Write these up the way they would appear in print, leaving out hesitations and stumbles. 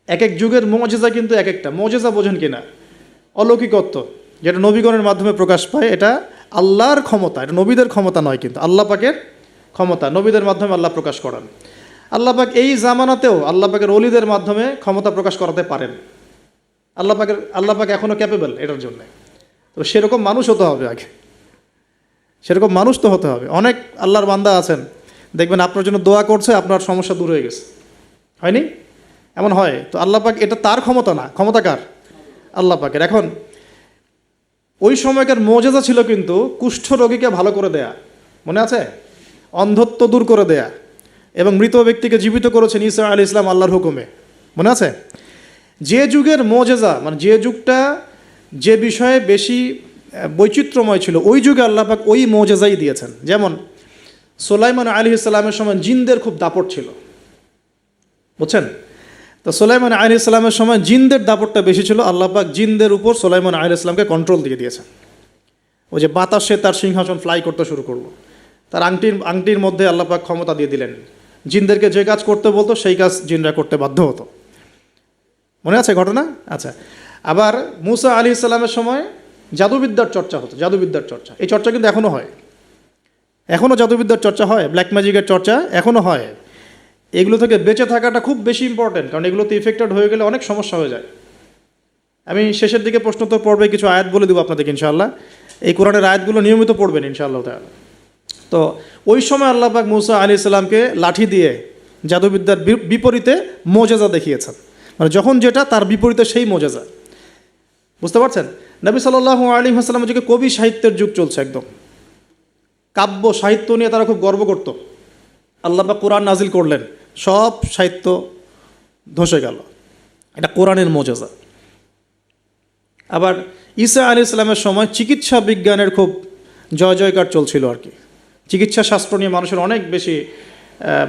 এক এক যুগের মুজিজা কিন্তু এক একটা মুজিজা, বোঝেন কিনা? অলৌকিকত্ব যেটা নবীগণের মাধ্যমে প্রকাশ পায়, এটা আল্লাহর ক্ষমতা, এটা নবীদের ক্ষমতা নয়, কিন্তু আল্লাহ পাকের ক্ষমতা, নবীদের মাধ্যমে আল্লাহ প্রকাশ করান। আল্লাহ পাক এই জামানাতেও আল্লাহ পাকের ওলিদের মাধ্যমে ক্ষমতা প্রকাশ করাতে পারেন। আল্লাহ পাক এখনও ক্যাপেবল এটার জন্য। তো সেরকম মানুষ হতে হবে আগে, সেরকম মানুষ তো হতে হবে। অনেক আল্লাহর বান্দা আছেন, দেখবেন আপনার জন্য দোয়া করছে, আপনার সমস্যা দূর হয়ে গেছে, হয়নি? এমন হয়। তো আল্লাহ পাক, এটা তার ক্ষমতা না, ক্ষমতা কার? আল্লাহ পাকের। এখন ওই সময়কার মুজিজা ছিল কিন্তু কুষ্ঠ রোগীকে ভালো করে দেয়া, মনে আছে? অন্ধত্ব দূর করে দেয়া, এবং মৃত ব্যক্তিকে জীবিত করেছেন ঈসা আলাইহিস সালাম আল্লাহর হুকুমে, মনে আছে? যে যুগের মুজিজা, মানে যে যুগটা যে বিষয়ে বেশি বৈচিত্র্যময় ছিল, ওই যুগে আল্লাহ পাক ওই মুজিজাই দিয়েছেন। যেমন সুলাইমান আলাইহিস সালামের সময় জিনদের খুব দাপট ছিল, বুঝছেন? তো সুলাইমান আলাইহিস সালামের সময় জিনদের দাপটটা বেশি ছিল। আল্লাহ পাক জিনদের উপর সুলাইমান আলাইহিস সালামকে কন্ট্রোল দিয়ে দিয়েছেন। ওই যে বাতাসে তার সিংহাসন ফ্লাই করতে শুরু করলো, তার আংটির মধ্যে আল্লাহ পাক ক্ষমতা দিয়ে দিলেন। জিনদেরকে যে কাজ করতে বলতো সেই কাজ জিনরা করতে বাধ্য হতো, মনে আছে ঘটনা? আচ্ছা, আবার মুসা আলাইহিস সালামের সময় জাদুবিদ্যার চর্চা হতো, জাদুবিদ্যার চর্চা। এই চর্চা কিন্তু এখনও হয়, এখনও জাদুবিদ্যার চর্চা হয়, ব্ল্যাক ম্যাজিকের চর্চা এখনও হয়। এগুলো থেকে বেঁচে থাকাটা খুব বেশি ইম্পর্টেন্ট, কারণ এগুলোতে ইফেক্টেড হয়ে গেলে অনেক সমস্যা হয়ে যায়। আমি শেষের দিকে প্রশ্নোত্তর পর্বে কিছু আয়াত বলে দেবো আপনাদেরকে ইনশাআল্লাহ। এই কোরআনের আয়াতগুলো নিয়মিত পড়বেন ইনশাআল্লাহ তাআলা। তো ওই সময় আল্লাহ পাক মুসা আলাইহিস সালামকে লাঠি দিয়ে জাদুবিদ্যার বিপরীতে মুজিজা দেখিয়েছেন, মানে যখন যেটা তার বিপরীতে সেই মুজিজা, বুঝতে পারছেন? নবী সাল্লাল্লাহু আলাইহি ওয়াসাল্লামের যুগে কবি সাহিত্যের যুগ চলছে, একদম কাব্য সাহিত্য নিয়ে তারা খুব গর্ব করত। আল্লাহ পাক কোরআন নাজিল করলেন, সব সাহিত্য ধসে গেল। এটা কোরআনের মুজিজা। আবার ঈসা আলাইহিস সালামের সময় চিকিৎসা বিজ্ঞানের খুব জয় জয়কার চলছিল আর কি। চিকিৎসা শাস্ত্র নিয়ে মানুষের অনেক বেশি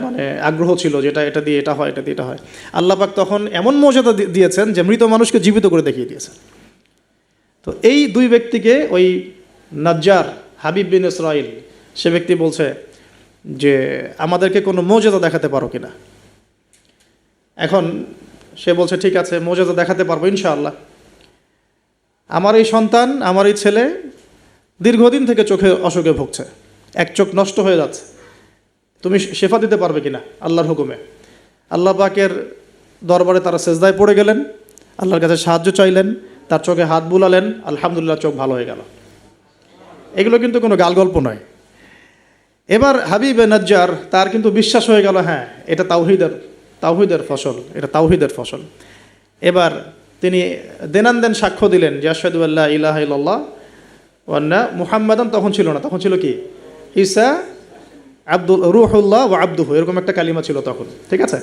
মানে আগ্রহ ছিল, যেটা এটা দিয়ে এটা হয়, এটা দিয়ে এটা হয়। আল্লাহ পাক তখন এমন মুজিজা দিয়েছেন যে মৃত মানুষকে জীবিত করে দেখিয়ে দিয়েছেন। তো এই দুই ব্যক্তিকে ওই নাজ্জার হাবিব বিন ইসরাইল, সে ব্যক্তি বলছে যে আমাদেরকে কোনো মুজিজা দেখাতে পারো কিনা। এখন সে বলছে ঠিক আছে, মুজিজা দেখাতে পারবো ইনশাআল্লাহ। আমার এই সন্তান, আমার এই ছেলে দীর্ঘদিন থেকে চোখে অসুখে ভুগছে, এক চোখ নষ্ট হয়ে যাচ্ছে, তুমি শেফা দিতে পারবে কিনা আল্লাহর হুকুমে। আল্লাহ পাকের দরবারে তারা সেজদায় পড়ে গেলেন, আল্লাহর কাছে সাহায্য চাইলেন, তার চোখে হাত বুলালেন, আলহামদুলিল্লাহ চোখ ভালো হয়ে গেল। এগুলো কিন্তু কোনো গাল গল্প নয়। এবার হাবিবে নাজ্জার, তার কিন্তু বিশ্বাস হয়ে গেল, হ্যাঁ এটা তাওহীদের ফসল, এটা তাওহীদের ফসল। এবার তিনি দেনান সাক্ষ্য দিলেন যে আশহাদু আল্লা ইলাহা ইল্লাল্লাহ ওয়া আন্না মুহাম্মাদান, তখন ছিল না, তখন ছিল কি ঈসা রূহুল্লাহ ওয়া আবদুহু, এরকম একটা কালিমা ছিল তখন, ঠিক আছে?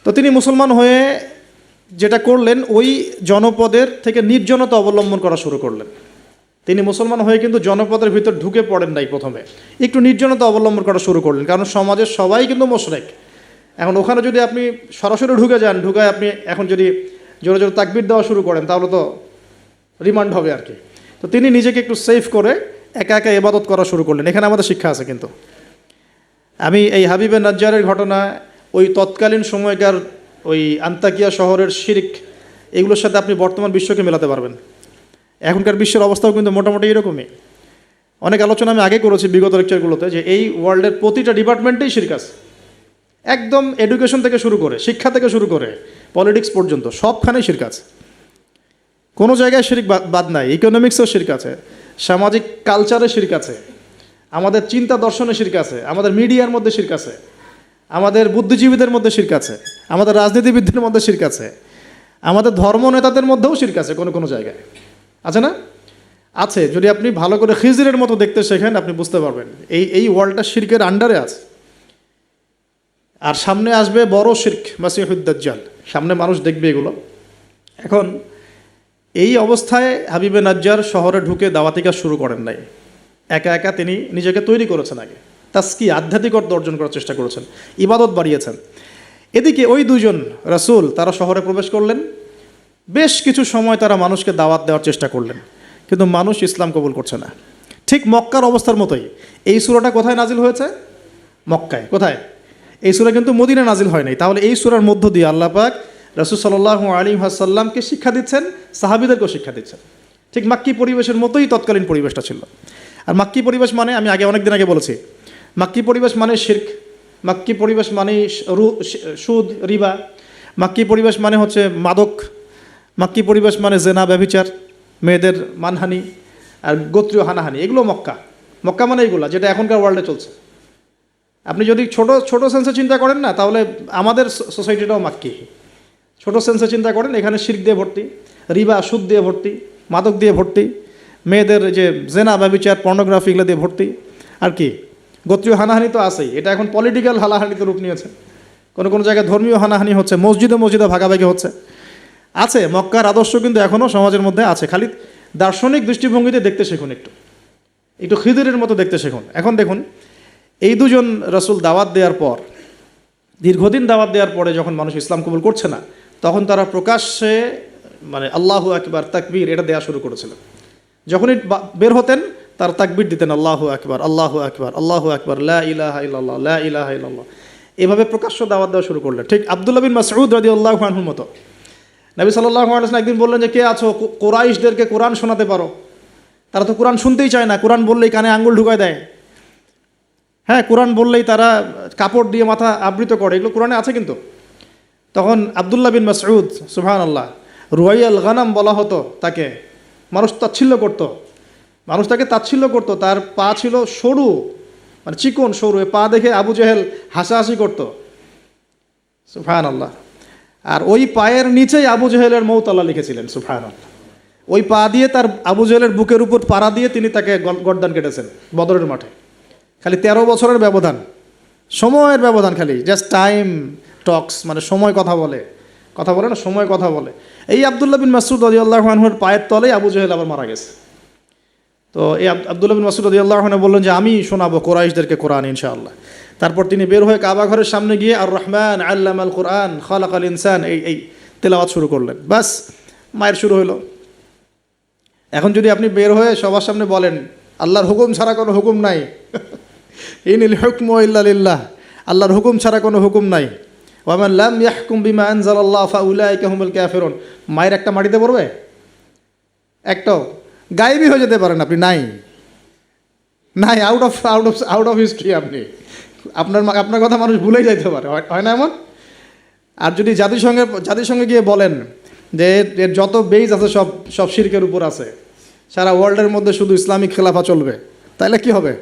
তো তিনি মুসলমান হয়ে যেটা করলেন, ওই জনপদের থেকে নির্জনতা অবলম্বন করা শুরু করলেন। তিনি মুসলমান হয়ে কিন্তু জনপদের ভিতর ঢুকে পড়েন নাই, প্রথমে একটু নির্জনতা অবলম্বন করা শুরু করলেন, কারণ সমাজের সবাই কিন্তু মুশরিক। এখন ওখানে যদি আপনি সরাসরি ঢুকে যান, ঢুকায় আপনি এখন যদি জোরে জোরে তাকবীর দেওয়া শুরু করেন, তাহলে তো রিমান্ড হবে আর কি। তো তিনি নিজেকে একটু সেফ করে একা একা ইবাদত করা শুরু করলেন। এখানে আমাদের শিক্ষা আছে কিন্তু। আমি এই হাবিবে নাজ্জারের ঘটনা, ওই তৎকালীন সময়কার ওই আন্তাকিয়া শহরের শিরক, এগুলোর সাথে আপনি বর্তমান বিশ্বকে মেলাতে পারবেন। এখনকার বিশ্বের অবস্থাও কিন্তু মোটামুটি এরকমই। অনেক আলোচনা আমি আগে করেছি বিগত লেকচারগুলোতে, যে এই ওয়ার্ল্ডের প্রতিটা ডিপার্টমেন্টেই শিরক আছে, একদম এডুকেশন থেকে শুরু করে, শিক্ষা থেকে শুরু করে পলিটিক্স পর্যন্ত সবখানেই শিরক আছে। কোনো জায়গায় শিরক বাদ নাই। ইকোনমিক্সেও শিরক আছে, সামাজিক কালচারে শিরক আছে, আমাদের চিন্তা দর্শনে শিরক আছে, আমাদের মিডিয়ার মধ্যে শিরক আছে, আমাদের বুদ্ধিজীবীদের মধ্যে শিরক আছে, আমাদের রাজনীতিবিদদের মধ্যে শিরক আছে, আমাদের ধর্ম নেতাদের মধ্যেও শিরক আছে কোনো কোনো জায়গায়, আছে না? আছে। যদি আপনি ভালো করে খিজিরের মতো দেখতে শেখেন, আপনি বুঝতে পারবেন এই ওয়ার্ল্ডটা শিরকের আন্ডারে আছে। আর সামনে আসবে বড় শিরক, মাসিহুদ দাজ্জাল, সামনে মানুষ দেখবে এগুলো। এখন এই অবস্থায় হাবিবে নাজ্জার শহরে ঢুকে দাওয়াতি কাজ শুরু করেন নাই, একা একা তিনি নিজেকে তৈরি করেছেন। আগে তাসকি, আধ্যাত্মিকতা অর্জন করার চেষ্টা করেছেন, ইবাদত বাড়িয়েছেন। এদিকে ওই দুজন রাসূল তারা শহরে প্রবেশ করলেন, বেশ কিছু সময় তারা মানুষকে দাওয়াত দেওয়ার চেষ্টা করলেন, কিন্তু মানুষ ইসলাম কবুল করছে না। ঠিক মক্কার অবস্থার মতোই। এই সূরাটা কোথায় নাজিল হয়েছে? মক্কায়। কোথায়? এই সূরা কিন্তু মদিনায় নাজিল হয় নাই। তাহলে এই সূরার মধ্য দিয়ে আল্লাহ পাক রাসূল সাল্লাল্লাহু আলাইহি ওয়াসাল্লামকে শিক্ষা দিচ্ছেন, সাহাবীদেরকেও শিক্ষা দিচ্ছেন। ঠিক মাক্কি পরিবেশের মতোই তৎকালীন পরিবেশটা ছিল। আর মাক্কি পরিবেশ মানে, আমি অনেক দিন আগে বলেছি, মাক্কি পরিবেশ মানে শিরক, মাক্কি পরিবেশ মানে সুদ, রিবা, মাক্কি পরিবেশ মানে হচ্ছে মাদক, মাক্কি পরিবেশ মানে জেনা, ব্যভিচার, মেয়েদের মানহানি আর গোত্রীয় হানাহানি, এগুলো মক্কা। মক্কা মানে এইগুলো যেটা এখনকার ওয়ার্ল্ডে চলছে। আপনি যদি ছোট ছোট সেন্সে চিন্তা করেন না, তাহলে আমাদের সোসাইটিটাও মাক্কি। ছোট সেন্সে চিন্তা করেন, এখানে শিরক দিয়ে ভর্তি, রিবা সুদ দিয়ে ভর্তি, মাদক দিয়ে ভর্তি, মেয়েদের যে জেনা, ব্যভিচার, পর্নোগ্রাফি, এগুলো দিয়ে ভর্তি। আর কি, গোত্রীয় হানাহানি তো আছেই, এটা এখন পলিটিক্যাল হানাহানিতে রূপ নিয়েছে। কোনো কোনো জায়গায় ধর্মীয় হানাহানি হচ্ছে, মসজিদে মসজিদে ভাগাভাগি হচ্ছে। আছে, মক্কার আদর্শ কিন্তু এখনও সমাজের মধ্যে আছে। খালি দার্শনিক দৃষ্টিভঙ্গিতে দেখতে শিখুন, একটু একটু খিদিরের মতো দেখতে শিখুন। এখন দেখুন, এই দুজন রাসূল দাওয়াত দেওয়ার পর, দীর্ঘদিন দাওয়াত দেওয়ার পরে যখন মানুষ ইসলাম কবুল করছে না, তখন তারা প্রকাশ্যে মানে আল্লাহু আকবার, তাকবীর এটা দেওয়া শুরু করেছিল। যখনই বের হতেন তার তাকবীর দিতেন, আল্লাহু আকবার, আল্লাহু আকবার, আল্লাহু আকবার, লা ইলাহা ইল্লাল্লাহ, লা ইলাহা ইল্লাল্লাহ, এভাবে প্রকাশ্য দাওয়াত দেওয়া শুরু করলেন। ঠিক আব্দুল্লাহ বিন মাসউদ রাদিয়াল্লাহু আনহুর মতো। নবী সাল্লাল্লাহু আলাইহি ওয়াসাল্লাম একদিন বললেন যে, কে আছো, কুরাইশদেরকে কোরআন শোনাতে পারো? তারা তো কোরআন শুনতেই চায় না, কোরআন বললেই কানে আঙ্গুল ঢুকায় দেয়। হ্যাঁ, কোরআন বললেই তারা কাপড় দিয়ে মাথা আবৃত করে, এগুলো কোরআনে আছে কিন্তু। তখন আব্দুল্লাহ বিন মাসউদ, সুবহানাল্লাহ, রুয়াইয়াল গানাম বলা হতো তাকে, মানুষ তাচ্ছিল্য করতো, মানুষ তাকে তাচ্ছিল্য করতো। তার পা ছিল সরু, মানে চিকন সরু, পা দেখে আবু জেহেল হাসাহাসি করতো, সুবহানাল্লাহ। আর ওই পায়ের নিচেই আবু জেহেলের মৌত আল্লাহ লিখেছিলেন, সুবহানাল্লাহ। ওই পা দিয়ে তার আবু জেহেলের বুকের উপর পাড়া দিয়ে তিনি তাকে গর্দান কেটেছেন বদরের মাঠে। খালি 13 বছরের ব্যবধান, সময়ের ব্যবধান, খালি জাস্ট টাইম টক্স, মানে সময় কথা বলে, কথা বলে না, সময় কথা বলে। এই আব্দুল্লাহ বিন মাসউদ রাদিয়াল্লাহু আনহুর পায়ের তলেই আবু জেহেল আবার মারা গেছে। তো এই আব্দুল্লাহ বিন মাসউদ রাদিয়াল্লাহু আনহু বললেন যে, আমি শোনাবো কুরাইশদেরকে কোরআন ইনশাআল্লাহ। তারপর তিনি বের হয়ে কাবা ঘরের সামনে গিয়ে আর রহমান আল্লামাল কোরআন খালাকাল ইনসান এই তেলাওয়াত শুরু করলেন। বাস, মায়ের শুরু হলো। এখন যদি আপনি বের হয়ে সবার সামনে বলেন, আল্লাহর হুকুম ছাড়া কোনো হুকুম নাই, ইনিল হুকমু ইল্লা লিল্লাহ, আল্লাহর হুকুম ছাড়া কোনো হুকুম নাই, ওয়া মান লাম ইয়াহকুম বিমা আনজালাল্লাহু ফাউলাইকা হুমুল কাফিরুন, মায়ের একটা মাটিতে পড়বে? একটাও গায়েবই হয়ে যেতে পারেন আপনি, নাই নাই, আউট অফ হিস্ট্রি। আপনি আপনার কথা মানুষ ভুলেই যাইতে পারে, হয় না এমন? আর যদি জাতিসংঘে গিয়ে বলেন যে এর যত বেজ আছে সব শিরকের উপর আছে, সারা ওয়ার্ল্ডের মধ্যে শুধু ইসলামিক খেলাফা চলবে, তাইলে কি হবে?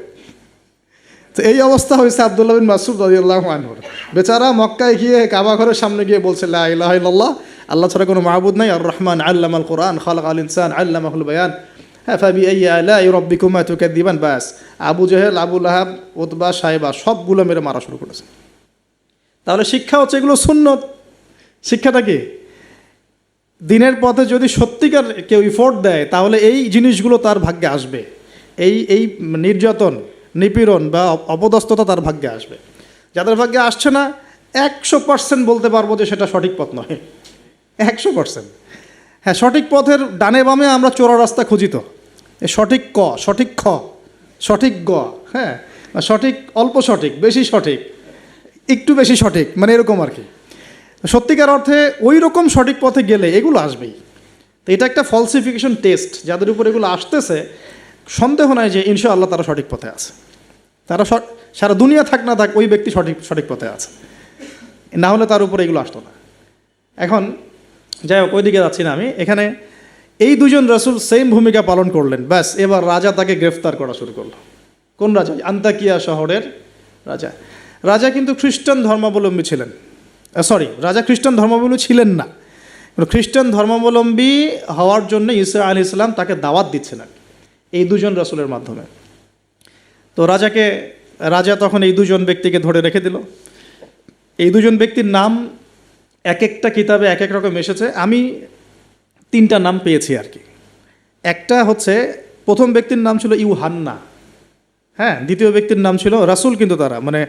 তো এই অবস্থা হয়েছে আব্দুল্লাহ বিন মাসউদ রাদিয়াল্লাহু আনহুর। বেচারা মক্কায় গিয়ে কাবা ঘরের সামনে গিয়ে বলছে, লা ইলাহা ইল্লাল্লাহ, আল্লাহ ছাড়া কোনো মাবুদ নাই, আর রহমান আল্লামাল কোরআন খালাকাল ইনসান আল্লামাহুল বায়ান, হ্যাঁ, ফাবিআইয়ি আলাই রাব্বিকুমা তুকাযযিবান। বাস, আবু জেহেল, আবু লাহাব, উতবা, সাইবা সবগুলো মেরে মারা শুরু করেছে। তাহলে শিক্ষা হচ্ছে এগুলো সুন্নত। শিক্ষাটা কি? দিনের পথে যদি সত্যিকার কেউ ইফোর্ট দেয়, তাহলে এই জিনিসগুলো তার ভাগ্যে আসবে। এই নির্যাতন, নিপীড়ন বা অপদস্থতা তার ভাগ্যে আসবে। যাদের ভাগ্যে আসছে না, 100% বলতে পারবো যে সেটা সঠিক পথ নয়, 100%। হ্যাঁ, সঠিক পথের ডানে বামে আমরা চোরা রাস্তা খুঁজি, তো সঠিক ক, সঠিক খ, সঠিক গ, হ্যাঁ, সঠিক অল্প সঠিক, বেশি সঠিক, একটু বেশি সঠিক, মানে এরকম আর কি। সত্যিকার অর্থে ওই রকম সঠিক পথে গেলে এগুলো আসবেই। তো এটা একটা ফলসিফিকেশন টেস্ট, যাদের উপর এগুলো আসতেছে সন্দেহ নাই যে ইনশাআল্লাহ তারা সঠিক পথে আছে। তারা সারা দুনিয়া থাক না থাক ওই ব্যক্তি সঠিক পথে আছে, না হলে তার উপরে এগুলো আসতো না। এখন যাই হোক, ওইদিকে যাচ্ছি না আমি। এখানে এই দুজন রাসূল সেম ভূমিকা পালন করলেন। ব্যাস, এবার রাজা তাকে গ্রেফতার করা শুরু করলো। কোন রাজা? আন্তাকিয়া শহরের রাজা। রাজা কিন্তু খ্রিস্টান ধর্মাবলম্বী ছিলেন। রাজা খ্রিস্টান ধর্মাবলম্বী ছিলেন না, খ্রিস্টান ধর্মাবলম্বী হওয়ার জন্য ঈসা আলাইহিস সালাম তাকে দাওয়াত দিচ্ছিলেন এই দুজন রাসূলের মাধ্যমে। তো রাজা তখন এই দুজন ব্যক্তিকে ধরে রেখে দিল। এই দুজন ব্যক্তির নাম এক একটা কিতাবে এক এক রকম এসেছে। আমি 3টা নাম পেয়েছি আর কি। একটা হচ্ছে, প্রথম ব্যক্তির নাম ছিল ইউহান্না, হ্যাঁ। দ্বিতীয় ব্যক্তির নাম ছিল রাসূল, কিন্তু তারা মানে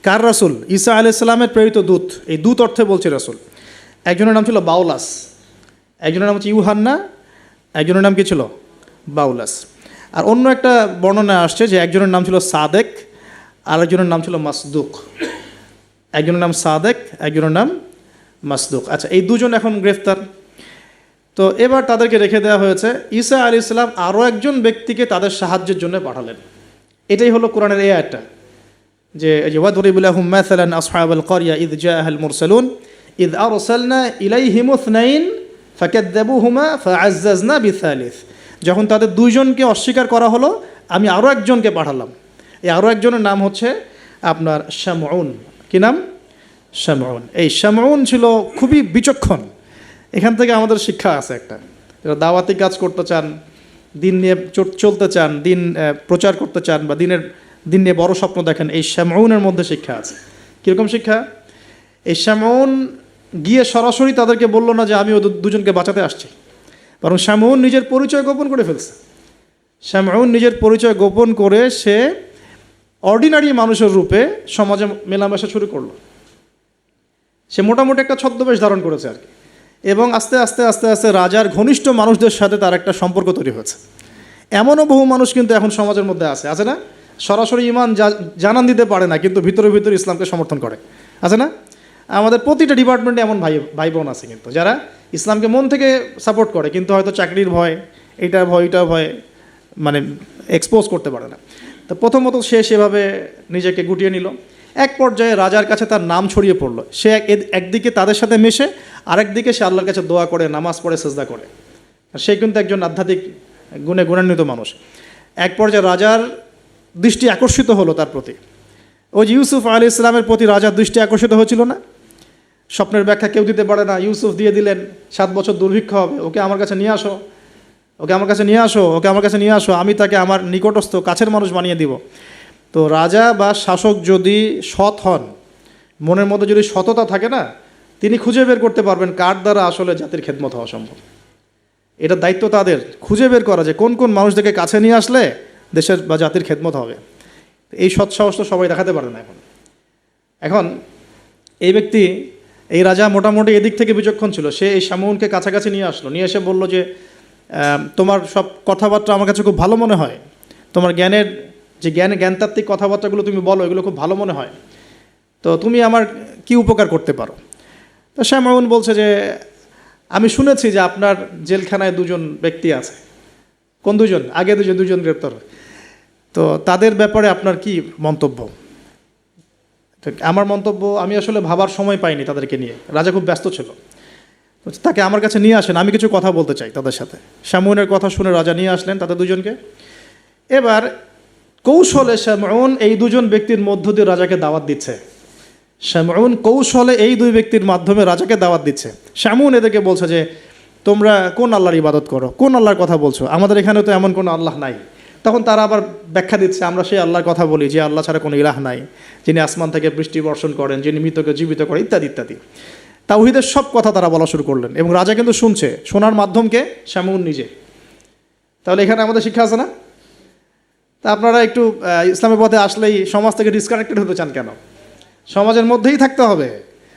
কার রাসূল? ঈসা আলাইহিস সালামের প্রেরিত দূত। এই দূত অর্থে বলছে রাসূল। একজনের নাম ছিল বাউলাস, একজনের নাম হচ্ছে ইউহান্না, একজনের নাম কি ছিল? বাউলাস। আর অন্য একটা বর্ণনা আসছে যে একজনের নাম ছিল সাদেক, আর একজনের নাম ছিল মাসদুক। একজনের নাম সাদেক, একজনের নাম মাসদুক। আচ্ছা, এই দুজন এখন গ্রেফতার। তো এবার তাদেরকে রেখে দেওয়া হয়েছে। ঈসা আলাইহিস সালাম আরও একজন ব্যক্তিকে তাদের সাহায্যের জন্য পাঠালেন। এটাই হলো কোরআনের এই আয়াতটা, যে ওয়াদরিব লাহুম মাসালান আসহাবাল ক্বরিয়া ইয জাআহাল মুরসালুন ইয আরসালনা ইলাইহিম ইসনাইন ফাকাযযাবুহুমা ফাআজ্জাজনা বিসালিস। যখন তাদের দুইজনকে অস্বীকার করা হলো, আমি আরও একজনকে পাঠালাম। এই আরও একজনের নাম হচ্ছে আপনার শামউন। কি নাম? শামউন। এই শামউন ছিল খুবই বিচক্ষণ। এখান থেকে আমাদের শিক্ষা আছে একটা, যারা দাওয়াতি কাজ করতে চান, দিন নিয়ে চলতে চান, দিন প্রচার করতে চান, বা দিন নিয়ে বড় স্বপ্ন দেখেন, এই শামউনের মধ্যে শিক্ষা আছে। কীরকম শিক্ষা? এই শামউন গিয়ে সরাসরি তাদেরকে বলল না যে আমি ও দুজনকে বাঁচাতে আসছি, বরং শামউন নিজের পরিচয় গোপন করে ফেলছে। শামউন নিজের পরিচয় গোপন করে সে অর্ডিনারি মানুষের রূপে সমাজে মেলামেশা শুরু করলো। সে মোটামুটি একটা ছদ্মবেশ ধারণ করেছে আর কি, এবং আস্তে আস্তে আস্তে আস্তে রাজার ঘনিষ্ঠ মানুষদের সাথে তার একটা সম্পর্ক তৈরি হয়েছে। এমনও বহু মানুষ কিন্তু এখন সমাজের মধ্যে আছে না? সরাসরি ইমান জানান দিতে পারে না, কিন্তু ভিতরে ভিতরে ইসলামকে সমর্থন করে, আছে না? আমাদের প্রতিটা ডিপার্টমেন্টে এমন ভাই বোন আছে কিন্তু, যারা ইসলামকে মন থেকে সাপোর্ট করে, কিন্তু হয়তো চাকরির ভয়, এইটার ভয় মানে এক্সপোজ করতে পারে না। তো প্রথমত সে সেভাবে নিজেকে গুটিয়ে নিল। এক পর্যায়ে রাজার কাছে তার নাম ছড়িয়ে পড়লো। সে একদিকে তাদের সাথে মেশে, আরেকদিকে সে আল্লাহর কাছে দোয়া করে, নামাজ পড়ে, সেজদা করে। সে কিন্তু একজন আধ্যাত্মিক গুণে গুণান্বিত মানুষ। এক পর্যায়ে রাজার দৃষ্টি আকর্ষিত হলো তার প্রতি। ওই যে ইউসুফ আলাইহিস সালামের প্রতি রাজার দৃষ্টি আকর্ষিত হয়েছিল না? স্বপ্নের ব্যাখ্যা কেউ দিতে পারে না, ইউসুফ দিয়ে দিলেন। 7 বছর দুর্ভিক্ষ হবে, ওকে আমার কাছে নিয়ে আসো, ওকে আমার কাছে নিয়ে আসো, আমি তাকে আমার নিকটস্থ কাছের মানুষ বানিয়ে দিব। তো রাজা বা শাসক যদি সৎ হন, মনের মধ্যে যদি সততা থাকে না, তিনি খুঁজে বের করতে পারবেন কার দ্বারা আসলে জাতির খেদমত হওয়া সম্ভব। এটা দায়িত্ব তাদের, খুঁজে বের করা যে কোন কোন মানুষদেরকে কাছে নিয়ে আসলে দেশের বা জাতির খেদমত হবে। এই সৎ সাহস তো সবাই দেখাতে পারে না এখন এই ব্যক্তি, এই রাজা মোটামুটি এদিক থেকে বিচক্ষণ ছিল। সে এই শামউনকে কাছাকাছি নিয়ে আসলো, নিয়ে এসে বলল যে তোমার সব কথাবার্তা আমার কাছে খুব ভালো মনে হয়, তোমার জ্ঞানতাত্ত্বিক কথাবার্তাগুলো তুমি বলো, এগুলো খুব ভালো মনে হয়, তো তুমি আমার কি উপকার করতে পারো? তো শামউন বলছে যে আমি শুনেছি যে আপনার জেলখানায় 2জন ব্যক্তি আছে। কোন 2জন? আগে 2জন গ্রেপ্তার। তো তাদের ব্যাপারে আপনার কি মন্তব্য? আমার মন্তব্য, আমি আসলে ভাবার সময় পাইনি তাদেরকে নিয়ে, রাজা খুব ব্যস্ত ছিল। তাকে আমার কাছে নিয়ে আসেন, আমি কিছু কথা বলতে চাই তাদের সাথে। শামউনের কথা শুনে রাজা নিয়ে আসলেন তাদের 2জনকে। এবার কৌশলে শামউন এই 2জন ব্যক্তির মধ্য দিয়ে রাজাকে দাওয়াত দিচ্ছে। শামউন কৌশলে এই 2 ব্যক্তির মাধ্যমে রাজাকে দাওয়াত দিচ্ছে। শামউন এদেরকে বলছে যে তোমরা কোন আল্লাহর ইবাদত করো, কোন আল্লাহর কথা বলছো, আমাদের এখানে তো এমন কোনো আল্লাহ নাই। তখন তারা আবার ব্যাখ্যা দিচ্ছে, আমরা সেই আল্লাহর কথা বলি যে আল্লাহ ছাড়া কোনো ইলাহ নাই, যিনি আসমান থেকে বৃষ্টি বর্ষণ করেন, যিনি মৃতকে জীবিত করেন, ইত্যাদি ইত্যাদি। তাওহীদের সব কথা তারা বলা শুরু করলেন, এবং রাজা কিন্তু শুনছে। শোনার মাধ্যমকে শামউন নিজে। তাহলে এখানে আমাদের শিক্ষা আছে না? তা আপনারা একটু ইসলামের পথে আসলেই সমাজ থেকে ডিসকানেক্টেড হতে চান কেন? সমাজের মধ্যেই থাকতে হবে।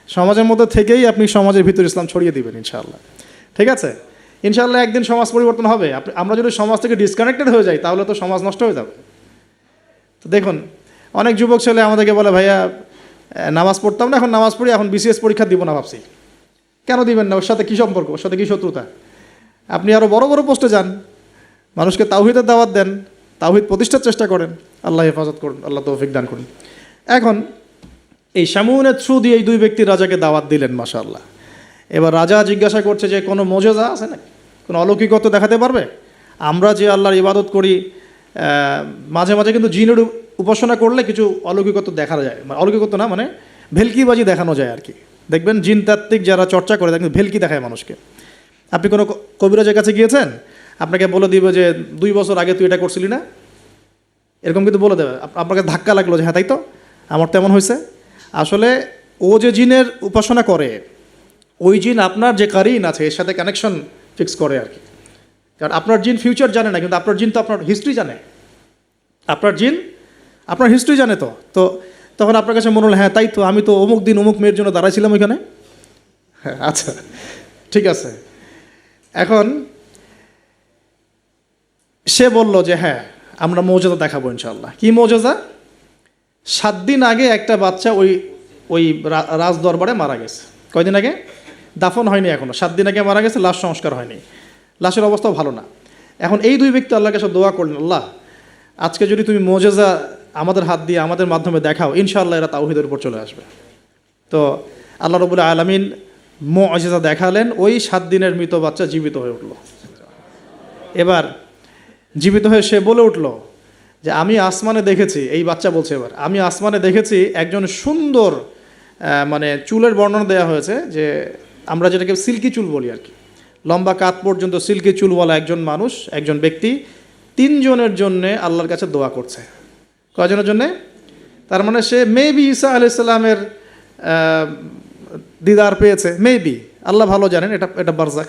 সমাজের মধ্যে থেকেই আপনি সমাজের ভিতর ইসলাম ছড়িয়ে দিবেন ইনশাআল্লাহ। ঠিক আছে? ইনশাআল্লাহ একদিন সমাজ পরিবর্তন হবে। আমরা যদি সমাজ থেকে ডিসকানেক্টেড হয়ে যাই, তাহলে তো সমাজ নষ্ট হয়ে যাবে। তো দেখুন, অনেক যুবক ছেলে আমাদেরকে বলে, ভাইয়া নামাজ পড়তাম না, এখন নামাজ পড়ি, এখন বিসিএস পরীক্ষা দিব না ভাবছি। কেন দিবেন না? ওর সাথে কী সম্পর্ক? ওর সাথে কী শত্রুতা? আপনি আরও বড় বড় পোস্টে যান, মানুষকে তাওহীদের দাওয়াত দেন, তাওহীদ প্রতিষ্ঠার চেষ্টা করেন। আল্লাহ হেফাজত করুন, আল্লাহ তৌফিক দান করুন। এখন এই শামউনের থ্রু দিয়ে এই 2 ব্যক্তি রাজাকে দাওয়াত দিলেন, মাশাআল্লাহ। এবার রাজা জিজ্ঞাসা করছে যে কোনো মোজেজা আছে না, কোনো অলৌকিকত্ব দেখাতে পারবে? আমরা যে আল্লাহর ইবাদত করি, মাঝে মাঝে কিন্তু জিনের উপাসনা করলে কিছু অলৌকিকত্ব দেখা যায়। অলৌকিকত্ব না, মানে ভেলকিবাজি দেখানো যায় আর কি। দেখবেন জিনতাত্ত্বিক যারা চর্চা করে, দেখবেন ভেলকি দেখায় মানুষকে। আপনি কোনো কবিরাজের কাছে গিয়েছেন, আপনাকে বলে দিবে যে 2 বছর আগে তুই এটা করছিলি না, এরকম কিন্তু বলে দেবে। আপনাকে ধাক্কা লাগলো যে হ্যাঁ তাই তো, আমার তেমন হয়েছে। আসলে ও যে জিনের উপাসনা করে, ওই জিন আপনার যে কারিন আছে এর সাথে কানেকশন ফিক্স করে আর কি। কারণ আপনার জিন ফিউচার জানে না, কিন্তু আপনার জিন তো আপনার হিস্ট্রি জানে। আপনার জিন আপনার হিস্ট্রি জানে। তো তখন আপনার কাছে মনে হলো হ্যাঁ তাই তো, আমি তো অমুক দিন অমুক মেয়ের জন্য দাঁড়াইছিলাম ওইখানে। হ্যাঁ আচ্ছা ঠিক আছে। এখন সে বলল যে হ্যাঁ আমরা মৌজেজা দেখাবো ইনশাআল্লাহ। কি মৌজেজা? 7 দিন আগে একটা বাচ্চা ওই রাজ দরবারে মারা গেছে। কয়দিন আগে? দাফন হয়নি এখনও, 7 দিন আগে মারা গেছে, লাশ সংস্কার হয়নি, লাশের অবস্থাও ভালো না। এখন এই 2 ব্যক্তি আল্লাহর কাছে দোয়া করলেন, আল্লাহ আজকে যদি তুমি মুজিজা আমাদের হাত দিয়ে আমাদের মাধ্যমে দেখাও, ইনশাআল্লাহ এরা তাওহীদের উপর চলে আসবে। তো আল্লাহ রাব্বুল আলামিন মুজিজা দেখালেন, ওই 7 দিনের মৃত বাচ্চা জীবিত হয়ে উঠল। এবার জীবিত হয়ে সে বলে উঠল যে আমি আসমানে দেখেছি, এই বাচ্চা বলছে এবার, আমি আসমানে দেখেছি একজন সুন্দর মানে চুলের বর্ণনা দেওয়া হয়েছে যে আমরা যেটাকে সিল্কি চুল বলি আর কি, লম্বা কাত পর্যন্ত সিল্কি চুলওয়ালা একজন মানুষ, একজন ব্যক্তি 3 জনের জন্যে আল্লাহর কাছে দোয়া করছে। কয়জনের জন্যে? তার মানে সে মেবি ঈসা আলাইহিস সালামের দিদার পেয়েছে, মেবি, আল্লাহ ভালো জানেন, এটা বারজাক।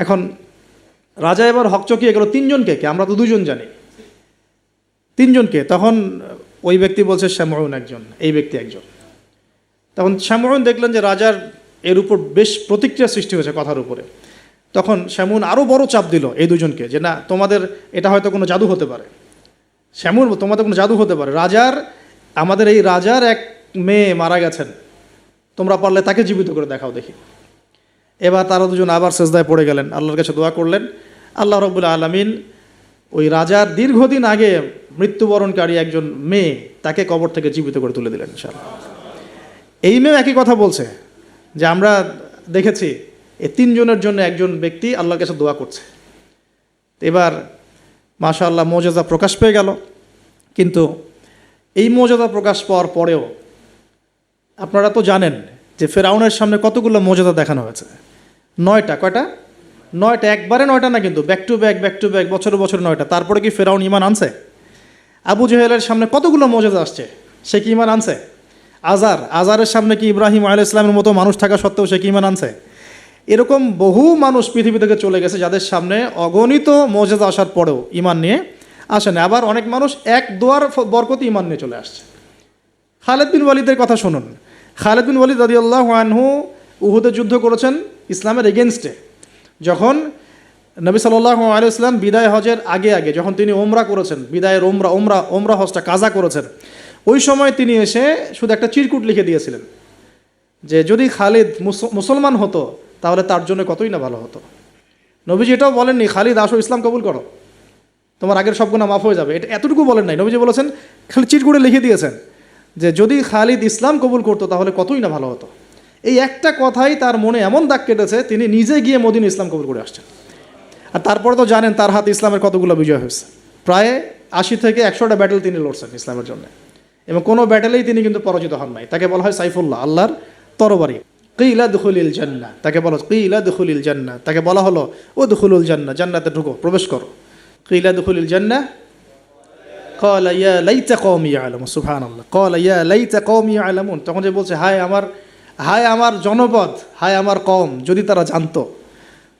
এখন রাজা এবার হকচকিয়ে গেল, 3 জনকে কে? আমরা তো 2 জন জানি, 3 জনকে? তখন ওই ব্যক্তি বলছে শামউন একজন, এই ব্যক্তি একজন। তখন শামউন দেখলেন যে রাজার এর উপর বেশ প্রতিক্রিয়া সৃষ্টি হয়েছে কথার উপরে। তখন শামউন আরও বড় চাপ দিল এই 2 জনকে যে না, তোমাদের এটা হয়তো কোনো জাদু হতে পারে। শামউন, তোমাদের কোনো জাদু হতে পারে, আমাদের এই রাজার এক মেয়ে মারা গেছেন, তোমরা পারলে তাকে জীবিত করে দেখাও দেখি। এবার তারা 2জন আবার সেজদায় পড়ে গেলেন, আল্লাহর কাছে দোয়া করলেন। আল্লাহ রাব্বুল আলামিন ওই রাজার দীর্ঘদিন আগে মৃত্যুবরণকারী একজন মেয়ে, তাকে কবর থেকে জীবিত করে তুলে দিলেন ইনশাআল্লাহ। এই মেয়ে একই কথা বলছে যে আমরা দেখেছি এই 3 জনের জন্য একজন ব্যক্তি আল্লাহর কাছে দোয়া করছে। এবার মাশাআল্লাহ মুজিজা প্রকাশ পেয়ে গেল। কিন্তু এই মুজিজা প্রকাশ পাওয়ার পরেও আপনারা তো জানেন যে ফেরাউনের সামনে কতগুলো মুজিজা দেখানো হয়েছে? 9টা। কয়টা? 9টা। একবারে 9টা না, কিন্তু ব্যাক টু ব্যাক বছর বছর 9টা। তারপরে কি ফেরাউন ঈমান আনছে? আবু জেহেলের সামনে কতগুলো মুজিজা আসছে, সে কি ঈমান আনছে? আজারের সামনে কি ইব্রাহিম আলাইহিস সালামের মতো মানুষ থাকা সত্ত্বেও সে কি ঈমান আনছে? এরকম বহু মানুষ পৃথিবী থেকে চলে গেছে যাদের সামনে অগণিত মুজিজা আসার পরেও ঈমান নিয়ে আসেনি। আবার অনেক মানুষ এক দোয়ার বরকতে ঈমান নিয়ে চলে আসছে। খালিদ বিন ওয়ালিদের কথা শুনুন। খালিদ বিন ওয়ালিদ রাদিয়াল্লাহু আনহু উহুদে যুদ্ধ করেছেন ইসলামের এগেনস্টে। যখন নবী সাল্লাল্লাহু আলাইহি ওয়াসাল্লাম বিদায় হজের আগে যখন তিনি ওমরা করেছেন, বিদায়ের ওমরা হজটা কাজা করেছেন, ওই সময় তিনি এসে শুধু একটা চিরকুট লিখে দিয়েছিলেন যে যদি খালিদ মুসলমান হতো তাহলে তার জন্য কতই না ভালো হতো। নবীজি এটাও বলেননি খালিদ আসো ইসলাম কবুল করো, তোমার আগের সব গুনাহ মাফ হয়ে যাবে, এটা এতটুকু বলেন নাই। নবীজি বলেছেন, খালি চিরকুটে লিখে দিয়েছেন যে যদি খালিদ ইসলাম কবুল করতো তাহলে কতই না ভালো হতো। এই একটা কথাই তার মনে এমন দাগ কেটেছে, তিনি নিজে গিয়ে মদিনা ইসলাম কবুল করে আসছেন। আর তারপরে তো জানেন তার হাতে ইসলামের কতগুলো বিজয় হয়েছে, প্রায় 80 থেকে 100টা ব্যাটেল তিনি লড়ছেন ইসলামের জন্য, এবং কোনো ব্যাটেলেই তিনি কিন্তু পরাজিত হন নাই। তাকে বলা হয় সাইফুল্লাহ, আল্লাহর তরবারি। কিলা দুখুলিল জান্নাহ, তাকে বলা কিলা দুখুলিল জান্নাহ, তাকে বলা হলো ও দুখুলুল জান্নাহ, জান্নাতে ঢুকো, প্রবেশ করো। কিলা দুখুলিল জান্নাহ ক্বালা ইয়া লাইতা কওমি ইয়ালামুন, সুবহানাল্লাহ, ক্বালা ইয়া লাইতা কওমি ইয়ালামুন। তখন যে বলছে হায় আমার জনপদ, হায় আমার কওম, যদি তারা জানতো,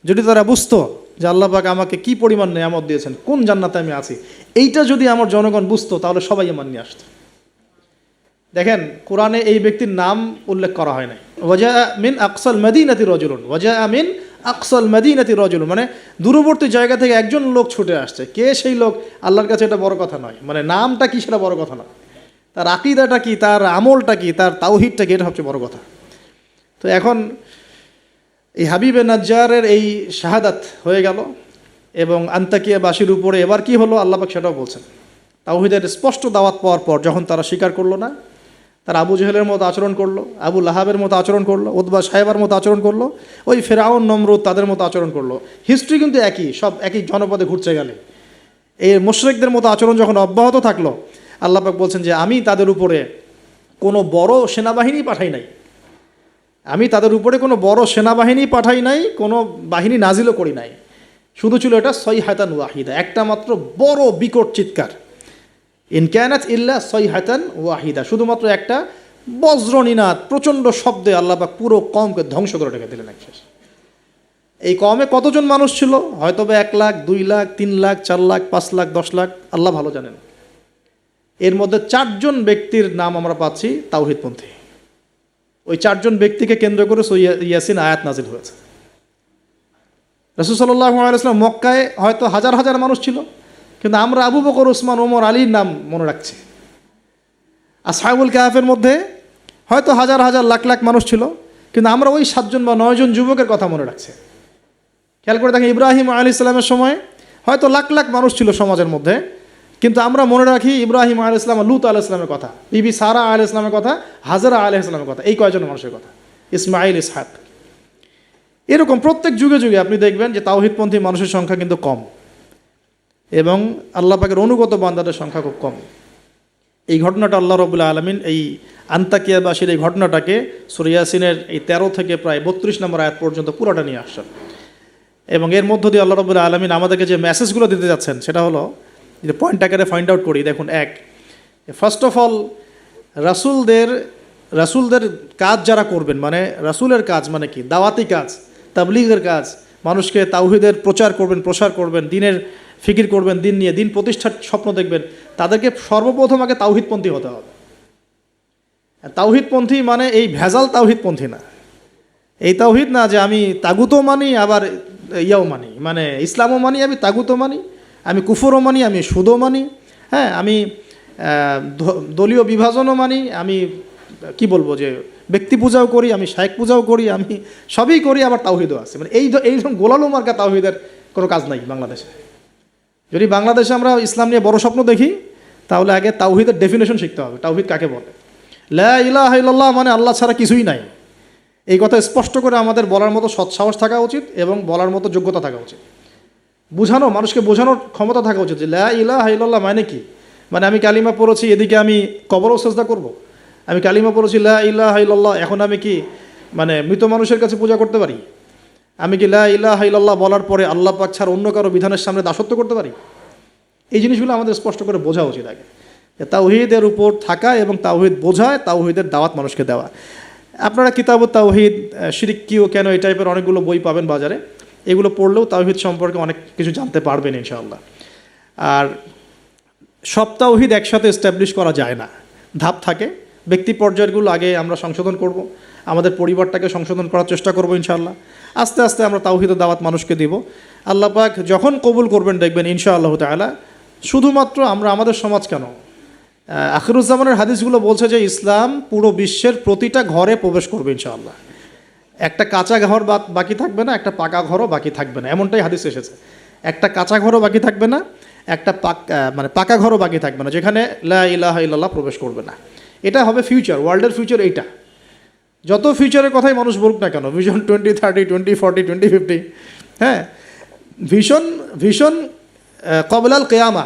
যদি তারা বুঝতো যে আল্লাহ পাক আমাকে কি পরিমাণ নেয়ামত দিয়েছেন, কোন জান্নাতে আমি আছি, এইটা যদি আমার জনগণ বুঝতো তাহলে সবাই ঈমান নিয়ে আসতো। দেখেন কোরআনে এই ব্যক্তির নাম উল্লেখ করা হয় নাই। ওয়াজা মিন আকসাল মদিনাতি রাজুলুন, ওয়াজা মিন আকসাল মদিনাতি রাজুলুন, মানে দূরবর্তী জায়গা থেকে একজন লোক ছুটে আসছে। কে সেই লোক আল্লাহর কাছে এটা বড় কথা নয়, মানে নামটা কি সেটা বড় কথা নয়, তার আকীদাটা কি, তার আমলটা কি, তার তাওহীদটা কি, এটা সবচেয়ে বড় কথা। তো এখন এই হাবিবে নাজ্জারের এই শাহাদাত হয়ে গেল, এবং আন্তাকিয়াবাসীর উপরে এবার কি হলো আল্লাহ পাক সেটাও বলছেন। তাওহীদের স্পষ্ট দাওয়াত পাওয়ার পর যখন তারা স্বীকার করলো না, তারা আবু জেহেলের মতো আচরণ করলো, আবু লাহাবের মতো আচরণ করলো, উতবা সাহেবার মতো আচরণ করলো, ওই ফেরাউন নমরুদ তাদের মতো আচরণ করলো। হিস্ট্রি কিন্তু একই, সব একই জনপদে ঘুরছে গেলে। এই মুশরিকদের মতো আচরণ যখন অব্যাহত থাকলো, আল্লাহ পাক বলছেন যে আমি তাদের উপরে কোনো বড় সেনাবাহিনী পাঠাই নাই, আমি তাদের উপরে কোনো বড় সেনাবাহিনী পাঠাই নাই, কোনো বাহিনী নাজিলও করি নাই, শুধু ছিল এটা সয়হাতান ওয়াহিদা, একটা মাত্র বড় বিকট চিৎকার। ইন কানাত ইল্লা সয়হাতান ওয়াহিদা, শুধুমাত্র একটা বজ্রনিনাদ, প্রচণ্ড শব্দে আল্লাহ পাক পুরো কওমকে ধ্বংস করে রেখে দিলেন একশেষ। এই কওমে কতজন মানুষ ছিল? হয়তো বা 1 লাখ, 2 লাখ, 3 লাখ, 4 লাখ, 5 লাখ, 10 লাখ, আল্লাহ ভালো জানেন। এর মধ্যে 4 জন ব্যক্তির নাম আমরা পাচ্ছি তাওহীদপন্থী। ওই 4 জন ব্যক্তিকে কেন্দ্র করে ইয়াসিন আয়াত নাজিল হয়েছে। রাসূল সাল্লাল্লাহু আলাইহি ওয়াসাল্লাম মক্কায় হয়তো হাজার হাজার মানুষ ছিল, কিন্তু আমরা আবু বকর, ওসমান, ওমর, আলীর নাম মনে রাখছি। আসহাবুল কাহফের মধ্যে হয়তো হাজার হাজার লাখ লাখ মানুষ ছিল, কিন্তু আমরা ওই 7 জন বা 9 জন যুবকের কথা মনে রাখছি। খেয়াল করে দেখেন, ইব্রাহিম আলাইহিস সালামের সময় হয়তো লাখ লাখ মানুষ ছিল সমাজের মধ্যে, কিন্তু আমরা মনে রাখি ইব্রাহিম আলাইহিস সালাম, লূত আলাইহিস সালামের কথা, বিবি সারা আলাইহিস সালামের কথা, হাজরা আলাইহিস সালামের কথা, এই কয়জন মানুষের কথা, ইসমাইল, ইসহাক। এরকম প্রত্যেক যুগে যুগে আপনি দেখবেন যে তাওহীদপন্থী মানুষের সংখ্যা কিন্তু কম এবং আল্লাহ পাকের অনুগত বান্দাদের সংখ্যা খুব কম। এই ঘটনাটা আল্লাহ রাব্বুল আলামিন এই আন্তাকিয়াবাসীর এই ঘটনাটাকে সূরা ইয়াসিনের এই 13 থেকে প্রায় 32 নম্বর আয়াত পর্যন্ত পুরোটা নিয়ে আসছেন। এবং এর মধ্য দিয়ে আল্লাহ রাব্বুল আলামিন আমাদেরকে যে মেসেজগুলো দিতে যাচ্ছেন সেটা হলো, যে পয়েন্ট আকারে ফাইন্ড আউট করি। দেখুন, এক, ফার্স্ট অফ অল রাসূলদের কাজ যারা করবেন, মানে রাসূলের কাজ মানে কি, দাওয়াতি কাজ, তাবলীগের কাজ, মানুষকে তাওহীদের প্রচার করবেন, দিনের ফিকির করবেন, দিন নিয়ে দিন প্রতিষ্ঠার স্বপ্ন দেখবেন, তাদেরকে সর্বপ্রথম আগে তাওহীদপন্থী হতে হবে। তাওহীদপন্থী মানে এই ভেজাল তাওহীদপন্থী না, এই তাওহীদ না যে আমি তাগুতও মানি আবার ইয়াও মানি, মানে ইসলামও মানি, আমি তাগুতও মানি, আমি কুফরও মানি, আমি সুদও মানি, হ্যাঁ, আমি দলীয় বিভাজনও মানি, আমি কি বলবো যে ব্যক্তি পূজাও করি, আমি শায়েখ পূজাও করি, আমি সবই করি, আবার তাওহীদও আছে। মানে এইরকম গোলালো মার্কা তাওহীদের কোনো কাজ নাই বাংলাদেশে। যদি বাংলাদেশে আমরা ইসলাম নিয়ে বড় স্বপ্ন দেখি, তাহলে আগে তাওহীদের ডেফিনেশন শিখতে হবে। তাওহীদ কাকে বলে? লা ইলাহা ইল্লাল্লাহ মানে আল্লাহ ছাড়া কিছুই নাই, এই কথা স্পষ্ট করে আমাদের বলার মতো সৎসাহস থাকা উচিত এবং বলার মতো যোগ্যতা থাকা উচিত। মানুষকে বোঝানোর ক্ষমতা থাকা উচিত যে লা ইলাহা ইল্লাল্লাহ মানে কি। মানে আমি কালিমা পড়েছি, এদিকে আমি কবরও সেজদা করব? আমি কালিমা পড়েছি লা ইলাহা ইল্লাল্লাহ, এখন আমি কি মানে মৃত মানুষের কাছে পূজা করতে পারি? আমি কি লা ইলাহা ইল্লাল্লাহ বলার পরে আল্লাহ পাক ছাড়া অন্য কারো বিধানের সামনে দাসত্ব করতে পারি? এই জিনিসগুলো আমাদের স্পষ্ট করে বোঝা উচিত আগে। তাওহীদের উপর থাকা এবং তাওহীদ বোঝায়, তাওহীদের দাওয়াত মানুষকে দেওয়া। আপনারা কিতাবুত তাওহীদ, শিরক কি ও কেন, এই টাইপের অনেকগুলো বই পাবেন বাজারে, এগুলো পড়লেও তাওহীদ সম্পর্কে অনেক কিছু জানতে পারবেন ইনশাআল্লাহ। আর সব তাওহীদ একসাথে এস্টাবলিশ করা যায় না, ধাপ থাকে। ব্যক্তি পর্যায়গুলো আগে আমরা সংশোধন করব, আমাদের পরিবারটাকে সংশোধন করার চেষ্টা করব ইনশাআল্লাহ। আস্তে আস্তে আমরা তাওহীদের দাওয়াত মানুষকে দিব। আল্লাহ পাক যখন কবুল করবেন দেখবেন ইনশাআল্লাহ তাআলা, শুধুমাত্র আমরা আমাদের সমাজ কেন, আখিরুজ্জামানের হাদিসগুলো বলছে যে ইসলাম পুরো বিশ্বের প্রতিটা ঘরে প্রবেশ করবে ইনশাআল্লাহ। একটা কাঁচা ঘর বাকি থাকবে না, একটা পাকা ঘরও বাকি থাকবে না, এমনটাই হাদিস এসেছে। একটা কাঁচা ঘরও বাকি থাকবে না, একটা পাকা ঘরও বাকি থাকবে না, যেখানে লা ইলাহা ইল্লাল্লাহ প্রবেশ করবে না। এটা হবে ফিউচার, ওয়ার্ল্ডের ফিউচার এইটা। যত ফিউচারের কথাই মানুষ বলুক না কেন, ভিশন 2030, 2040, 2050, হ্যাঁ, ভিশন কবলাল কিয়ামা,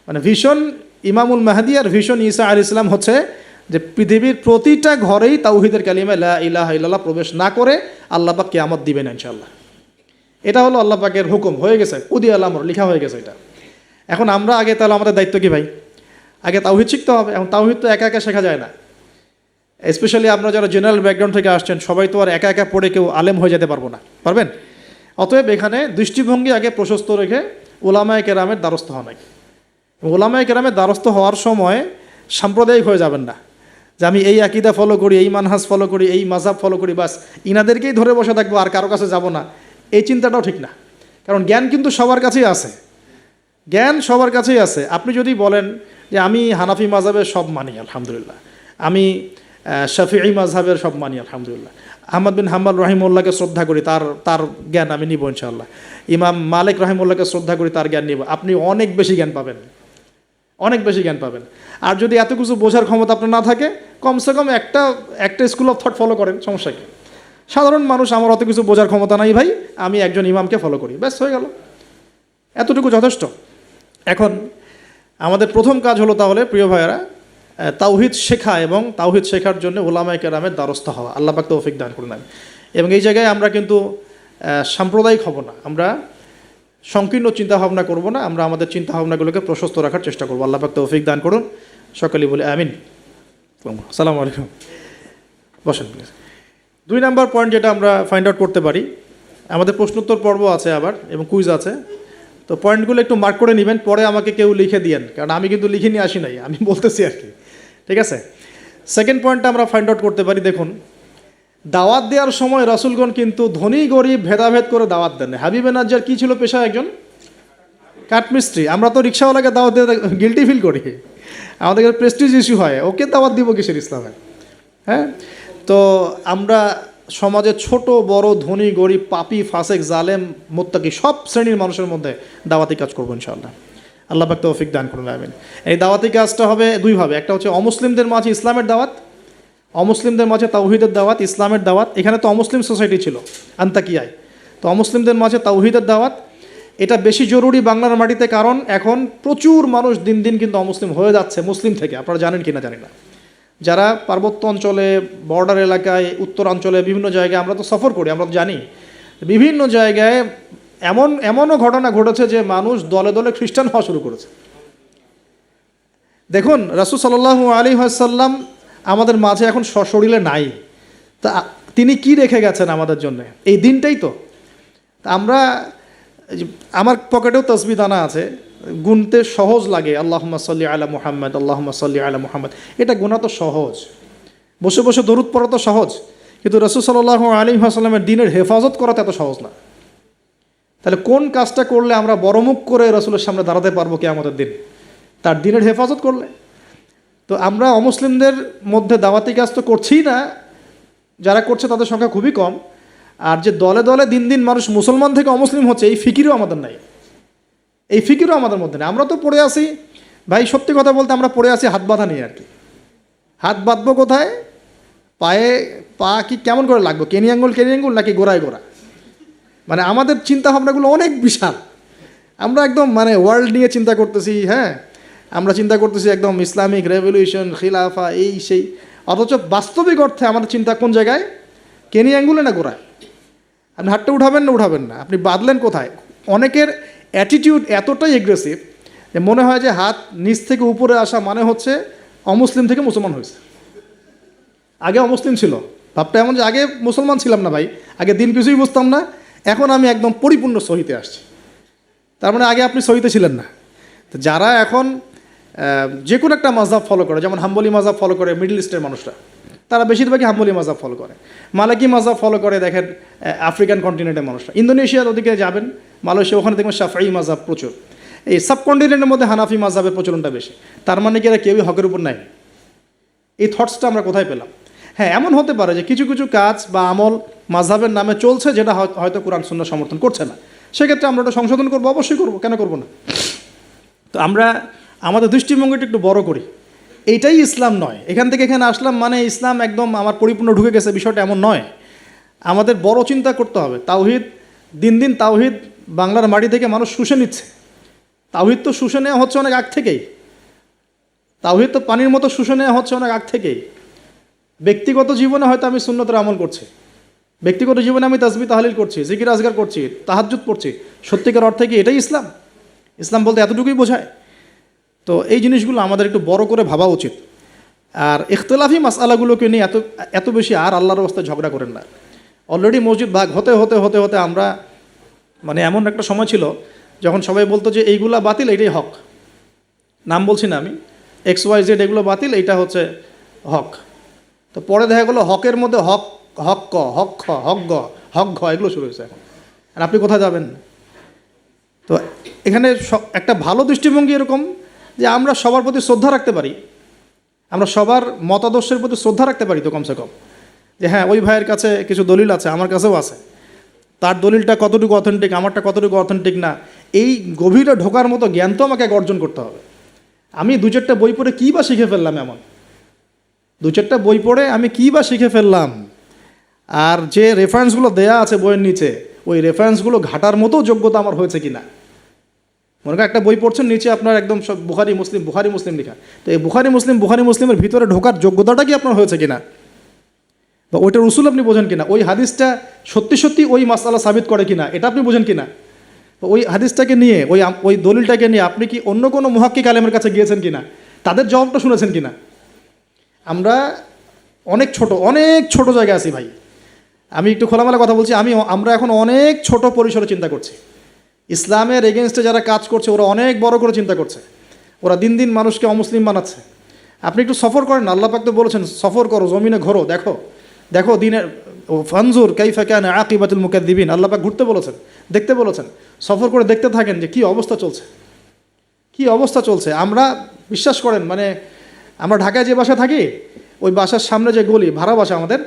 মানে ভিশন ইমামুল মাহদি আর ভিশন ঈসা আলাইহিস সালাম হচ্ছে যে পৃথিবীর প্রতিটা ঘরেই তাওহীদের কালিমা লা ইলাহা ইল্লাল্লাহ প্রবেশ না করে আল্লাহ পাক কিয়ামত দিবেন ইনশাআল্লাহ। এটা হলো আল্লাহ পাকের হুকুম, হয়ে গেছে, কুদিয়াল আমর, লেখা হয়ে গেছে এটা। এখন আমরা আগে, তাহলে আমাদের দায়িত্ব কি ভাই? আগে তাওহীদ শিখতে হবে। এখন তাওহীদ তো একা একা শেখা যায় না, স্পেশালি আপনারা যারা জেনারেল ব্যাকগ্রাউন্ড থেকে আসছেন, সবাই তো আর একা একা পড়ে কেউ আলেম হয়ে যেতে পারবো না, পারবেন? অতএব এখানে দৃষ্টিভঙ্গি আগে প্রশস্ত রেখে ওলামায়ে কেরামের দ্বারস্থ হওয়া নাকি। ওলামায়ে কেরামের দ্বারস্থ হওয়ার সময় সাম্প্রদায়িক হয়ে যাবেন না, যে আমি এই আকীদা ফলো করি, এই মানহাজ ফলো করি, এই মাযহাব ফলো করি, বাস ইনাদেরকেই ধরে বসে থাকবো আর কারো কাছে যাব না। এই চিন্তাটাও ঠিক না, কারণ জ্ঞান কিন্তু সবার কাছেই আছে, জ্ঞান সবার কাছেই আছে। আপনি যদি বলেন যে আমি হানাফি মাযহাবের সব মানি আলহামদুলিল্লাহ, আমি শাফিঈ মাযহাবের সব মানি আলহামদুলিল্লাহ, আহমদ বিন হাম্বল রাহিমাহুল্লাহকে শ্রদ্ধা করি, তার জ্ঞান আমি নিব ইনশাআল্লাহ, ইমাম মালিক রাহিমাহুল্লাহকে শ্রদ্ধা করি, তার জ্ঞান নিব, আপনি অনেক বেশি জ্ঞান পাবেন, অনেক বেশি জ্ঞান পাবেন। আর যদি এত কিছু বোঝার ক্ষমতা আপনার না থাকে, কমসে কম একটা স্কুল অফ থট ফলো করেন, সমস্যা কি? সাধারণ মানুষ, আমার অত কিছু বোঝার ক্ষমতা নাই ভাই, আমি একজন ইমামকে ফলো করি, ব্যাস হয়ে গেল, এতটুকু যথেষ্ট। এখন আমাদের প্রথম কাজ হলো তাহলে প্রিয় ভাইয়েরা, তাওহীদ শেখা এবং তাওহীদ শেখার জন্য ওলামায়ে কেরামের দ্বারস্থ হওয়া। আল্লাহ পাক তৌফিক দান করুন। এবং এই জায়গায় আমরা কিন্তু সাম্প্রদায়িক হব না, আমরা সংকীর্ণ চিন্তাভাবনা করব না, আমরা আমাদের চিন্তাভাবনাগুলোকে প্রশস্ত রাখার চেষ্টা করবো। আল্লাহ পাক তৌফিক দান করুন, সকলেই বলে আমিন। আসসালামু আলাইকুম, বসেন প্লিজ। 2 নম্বর পয়েন্ট যেটা আমরা ফাইন্ড আউট করতে পারি, আমাদের প্রশ্নোত্তর পর্ব আছে আবার এবং কুইজ আছে, তো পয়েন্টগুলো একটু মার্ক করে নেবেন, পরে আমাকে কেউ লিখে দিয়েন, কারণ আমি কিন্তু লিখে নিয়ে আসি নাই, আমি বলতেছি আর কি, ঠিক আছে? সেকেন্ড পয়েন্টটা আমরা ফাইন্ড আউট করতে পারি। দেখুন, দাওয়াত দেওয়ার সময় রাসূলগণ কিন্তু ধনী গরিব ভেদাভেদ করে দাওয়াত দেন। হাবিবে নাজ্জার কী ছিল পেশা? একজন কাঠমিস্ত্রি। আমরা তো রিক্সাওয়ালাকে দাওয়াত দিয়ে গিল্টি ফিল করি, আমাদের প্রেস্টিজ ইস্যু হয়, ওকে দাওয়াত দিব কিসের ইসলামে? হ্যাঁ, তো আমরা সমাজে ছোট বড় ধনী গরিব পাপী ফাসেক জালেম মুত্তাকি সব শ্রেণীর মানুষের মধ্যে দাওয়াতি কাজ করবো ইনশাআল্লাহ। আল্লাহ পাক তৌফিক দান করুন, আমিন। এই দাওয়াতি কাজটা হবে দুইভাবে, একটা হচ্ছে অমুসলিমদের মাঝে ইসলামের দাওয়াত, অমুসলিমদের মাঝে তাওহীদের দাওয়াত, ইসলামের দাওয়াত। এখানে তো অমুসলিম সোসাইটি ছিল আন্তাকিয়ায়, তো অমুসলিমদের মাঝে তাওহীদের দাওয়াত এটা বেশি জরুরি বাংলার মাটিতে, কারণ এখন প্রচুর মানুষ দিন দিন কিন্তু অমুসলিম হয়ে যাচ্ছে মুসলিম থেকে। আপনারা জানেন কি না জানি না, যারা পার্বত্য অঞ্চলে, বর্ডার এলাকায়, উত্তরাঞ্চলে বিভিন্ন জায়গায় আমরা তো সফর করি, আমরা তো জানি বিভিন্ন জায়গায় এমনও ঘটনা ঘটেছে যে মানুষ দলে দলে খ্রিস্টান হওয়া শুরু করেছে। দেখুন রাসূল সাল্লাল্লাহু আলাইহি ওয়াসাল্লাম আমাদের মাঝে এখন সশরীরে নাই, তা তিনি কি রেখে গেছেন আমাদের জন্য? এই দিনটাই তো। আমরা, আমার পকেটেও তসবিহ দানা আছে, গুনতে সহজ লাগে, আল্লাহুম্মা সাল্লি আলা মুহাম্মদ, আল্লাহুম্মা সাল্লি আলা মুহাম্মদ, এটা গোনা তো সহজ, বসে বসে দরুদ পড়া তো সহজ, কিন্তু রাসূল সাল্লাল্লাহু আলাইহি ওয়াসাল্লামের দিনের হেফাজত করা তো এত সহজ না। তাহলে কোন কাজটা করলে আমরা বড়মুখ করে রাসূলের সামনে দাঁড়াতে পারবো কিয়ামতের দিন? তার দিনের হেফাজত করলে। তো আমরা অমুসলিমদের মধ্যে দাওয়াতি কাজ তো করছিই না, যারা করছে তাদের সংখ্যা খুবই কম। আর যে দলে দলে দিন দিন মানুষ মুসলমান থেকে অমুসলিম হচ্ছে, এই ফিকিরও আমাদের নাই, এই ফিকিরও আমাদের মধ্যে নেই। আমরা তো পড়ে আসি ভাই, সত্যি কথা বলতে আমরা পড়ে আসি হাত বাঁধা নিয়ে আর কি। হাত বাঁধবো কোথায়? পায়ে, পা কি কেমন করে লাগবো, কেনি আঙ্গুল নাকি গোড়ায় গোড়া? মানে আমাদের চিন্তা ভাবনাগুলো অনেক বিশাল, আমরা একদম মানে ওয়ার্ল্ড নিয়ে চিন্তা করতেছি। হ্যাঁ, আমরা চিন্তা করতেছি একদম ইসলামিক রেভলিউশন, খিলাফা, এই সেই, অথচ বাস্তবিক অর্থে আমাদের চিন্তা কোন জায়গায়? কেনি আঙ্গুলে না গোড়ায়? আপনি হাতটা উঠাবেন না উঠাবেন না, আপনি বাঁধলেন কোথায়? অনেকের অ্যাটিটিউড এতটাই এগ্রেসিভ যে মনে হয় যে হাত নিচ থেকে উপরে আসা মানে হচ্ছে অমুসলিম থেকে মুসলমান হয়েছে। আগে অমুসলিম ছিল, ভাবটা এমন যে আগে মুসলমান ছিলাম না ভাই, আগে দিন কিছুই বুঝতাম না, এখন আমি একদম পরিপূর্ণ সহিতে আসছি। তার মানে আগে আপনি সহিতে ছিলেন না। তো যারা এখন যে কোনো একটা মাযহাব ফলো করে, যেমন হাম্বলি মাযহাব ফলো করে মিডল ইস্টের মানুষরা, তারা বেশিরভাগই হাম্বলি মাযহাব ফলো করে। মালাকি মাযহাব ফলো করে দেখেন আফ্রিকান কন্টিনেন্টের মানুষরা। ইন্দোনেশিয়ার ওদিকে যাবেন, মালয়েশিয়া, ওখানে দেখবেন শাফঈ মাযহাব প্রচুর। এই সাবকন্টিনেন্টের মধ্যে হানাফি মাযহাবের প্রচলনটা বেশি। তার মানে কি এরা কেউই হকের উপর নাই? এই থটসটা আমরা কোথায় পেলাম? হ্যাঁ, এমন হতে পারে যে কিছু কিছু কাজ বা আমল মাযহাবের নামে চলছে, যেটা হয়তো কোরআন সুন্নাহ সমর্থন করছে না, সেক্ষেত্রে আমরা ওটা সংশোধন করবো, অবশ্যই করবো, কেন করবো না? তো আমরা আমাদের দৃষ্টিভঙ্গিটা একটু বড় করি, এইটাই ইসলাম নয়। এখান থেকে এখানে আসলাম মানে ইসলাম একদম আমার পরিপূর্ণ ঢুকে গেছে, বিষয়টা এমন নয়। আমাদের বড় চিন্তা করতে হবে। তাওহীদ, দিন দিন তাওহীদ বাংলার মাটি থেকে মানুষ শুষে নিচ্ছে। তাওহীদ তো শুষে নেওয়া হচ্ছে অনেক আগ থেকেই, তাওহীদ তো পানির মতো শুষে নেওয়া হচ্ছে অনেক আগ থেকেই। ব্যক্তিগত জীবনে হয়তো আমি সুন্নতের আমল করছি, ব্যক্তিগত জীবনে আমি তাসবিহ তাহলিল করছি, জিকির আজগার করছি, তাহাজ্জুদ পড়ছি, সত্যিকার অর্থে কি এটাই ইসলাম? ইসলাম বলতে এতটুকুই বোঝায়? তো এই জিনিসগুলো আমাদের একটু বড় করে ভাবা উচিত। আর ইখতিলাফি মাসআলাগুলোকে নিয়ে এত বেশি আর আল্লাহর রাস্তায় ঝগড়া করেন না। অলরেডি মসজিদ ভাগ হতে হতে হতে হতে আমরা মানে এমন একটা সময় ছিল যখন সবাই বলতো যে এইগুলা বাতিল, এইটাই হক। নাম বলছি না আমি, XYZ এগুলো বাতিল, এইটা হচ্ছে হক। তো পরে দেখা গেলো হকের মধ্যে হক, হক ক, হক খ, হক গ, হক ঘ, এগুলো শুরু হয়েছে এখন। আর আপনি কোথায় যাবেন? তো এখানে একটা ভালো দৃষ্টিভঙ্গি এরকম যে আমরা সবার প্রতি শ্রদ্ধা রাখতে পারি, আমরা সবার মতাদর্শের প্রতি শ্রদ্ধা রাখতে পারি তো কমসে কম, যে হ্যাঁ ওই ভাইয়ের কাছে কিছু দলিল আছে, আমার কাছেও আছে, তার দলিলটা কতটুকু অথেন্টিক, আমারটা কতটুকু অথেন্টিক না, এই গভীরে ঢোকার মতো জ্ঞান তো আমাকে অর্জন করতে হবে। আমি দু চারটা বই পড়ে কী বা শিখে ফেললাম? এমন দু চারটা বই পড়ে আমি কী বা শিখে ফেললাম? আর যে রেফারেন্সগুলো দেয়া আছে বইয়ের নিচে, ওই রেফারেন্সগুলো ঘাটার মতো যোগ্যতা আমার হয়েছে কিনা? মনে করেন একটা বই পড়ছেন, নিচে আপনার একদম সব বুখারি মুসলিম লেখা, তো এই বুখারি মুসলিমের ভিতরে ঢোকার যোগ্যতাটা কি আপনার হয়েছে কিনা, বা ওইটার উসুল আপনি বোঝেন কিনা, ওই হাদিসটা সত্যি সত্যি ওই মাসআলা সাবিত করে কিনা এটা আপনি বোঝেন কিনা, ওই হাদিসটাকে নিয়ে, ওই দলিলটাকে নিয়ে আপনি কি অন্য কোনো মুহাক্কিক আলেমের কাছে গিয়েছেন কিনা, তাদের জবাবটা শুনেছেন কিনা? আমরা অনেক ছোট জায়গায় আছি ভাই। আমি একটু খোলামেলা কথা বলছি, আমরা এখন অনেক ছোট পরিসরে চিন্তা করছি। ইসলামের এগেনস্টে যারা কাজ করছে ওরা অনেক বড় করে চিন্তা করছে, ওরা দিন দিন মানুষকে অমুসলিম বানাচ্ছে। আপনি একটু সফর করেন, আল্লাহ পাক তো বলেছেন সফর করো, জমিনে ঘোরো, দেখো দিনের ফানজুর কাইফা কানা আকিবাতুল মুকাদ্দিবিন, আল্লাহ পাক ঘুরতে বলেছেন, দেখতে বলেছেন। সফর করে দেখতে থাকেন যে কী অবস্থা চলছে। আমরা বিশ্বাস করেন, মানে আমরা ঢাকায় যে বাসা থাকি, ওই বাসার সামনে যে গলি, ভাড়া বাসা আমাদের,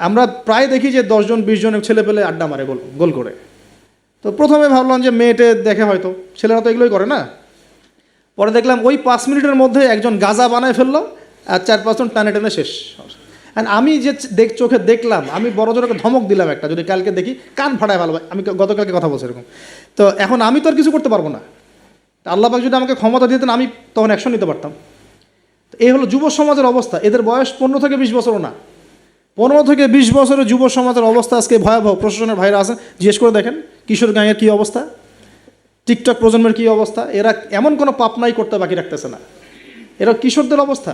আমরা প্রায় দেখি যে 10 জন 20 জন ছেলে পেলে আড্ডা মারে গোল গোল করে। তো প্রথমে ভাবলাম যে মেয়েটে দেখে হয়তো, ছেলেরা তো এগুলোই করে না। পরে দেখলাম ওই 5 মিনিটের মধ্যে একজন গাজা বানায় ফেললো, আর 4-5 জন টানে টেনে শেষ। অ্যান্ড আমি যে চোখে দেখলাম, আমি বড় জোরকে ধমক দিলাম একটা, যদি কালকে দেখি কান ফাটায় ভালো। আমি গতকালকে কথা বলছি এরকম। তো এখন আমি তো আর কিছু করতে পারবো না। আল্লাহ পাক যদি আমাকে ক্ষমতা দিতেন, আমি তখন অ্যাকশন নিতে পারতাম। এই হলো যুব সমাজের অবস্থা। এদের বয়স 15 থেকে 20 বছরও না। 15 থেকে 20 বছরের যুব সমাজের অবস্থা আজকে ভয়াবহ। প্রশাসনের ভাইরা আছেন, জিজ্ঞেস করে দেখেন কিশোরগঞ্জের কী অবস্থা, টিকটক প্রজন্মের কী অবস্থা। এরা এমন কোনো পাপ নাই করতে বাকি রাখতেছে না। এরা কিশোরদের অবস্থা।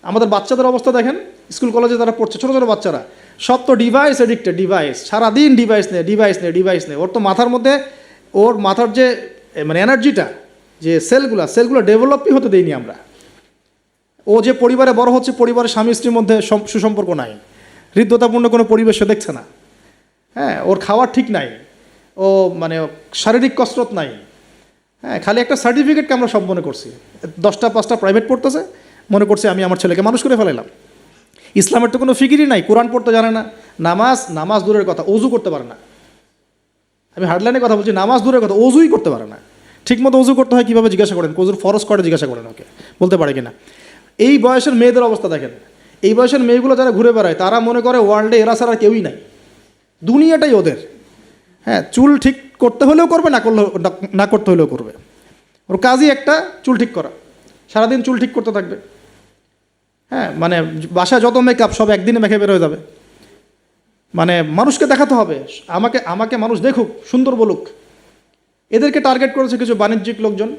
আমাদের বাচ্চাদের অবস্থা দেখেন, স্কুল কলেজে তারা পড়ছে, ছোটো ছোটো বাচ্চারা, সব তো ডিভাইস এডিক্টেড। ডিভাইস, সারাদিন ডিভাইস নেই। ওর তো মাথার মধ্যে, ওর মাথার যে মানে এনার্জিটা, যে সেলগুলো ডেভেলপই হতে দেয়নি আমরা। ও যে পরিবারে বড় হচ্ছে, পরিবারের স্বামী স্ত্রীর মধ্যে সুসম্পর্ক নাই, হৃদ্যতাপূর্ণ কোনো পরিবেশে দেখছে না। হ্যাঁ, ওর খাওয়ার ঠিক নাই, ও মানে শারীরিক কসরত নাই। হ্যাঁ, খালি একটা সার্টিফিকেটকে আমরা সব মনে করছি। 10টা 5টা প্রাইভেট পড়তেছে, মনে করছে আমি আমার ছেলেকে মানুষ করে ফেলাইলাম। ইসলামের তো কোনো ফিকিরই নাই, কোরআন পড়তে জানে না, নামাজ দূরের কথা, অজু করতে পারে না। আমি হার্ডলাইনে কথা বলছি, নামাজ দূরের কথা, অজুই করতে পারে না। ঠিকমতো অজু করতে হয় কীভাবে জিজ্ঞাসা করেন, অজুর ফরজ করে জিজ্ঞাসা করেন, ওকে বলতে পারে কিনা। এই বয়সের মেয়েদের অবস্থা দেখেন। এই বয়সের মেয়েগুলো যারা ঘুরে বেড়ায়, তারা মনে করে ওয়ার্ল্ডে এরা ছাড়া কেউই নাই, দুনিয়াটাই ওদের। হ্যাঁ, চুল ঠিক করতে হলেও করবে, না করতে হলেও করবে। ওর কাজই একটা, চুল ঠিক করা, সারাদিন চুল ঠিক করতে থাকবে। হ্যাঁ, মানে বাসায় যত মেকআপ সব একদিনে মেখে বের হয়ে যাবে। মানে মানুষকে দেখাতে হবে, আমাকে মানুষ দেখুক, সুন্দর বলুক। এদেরকে টার্গেট করেছে কিছু বাণিজ্যিক লোকজন।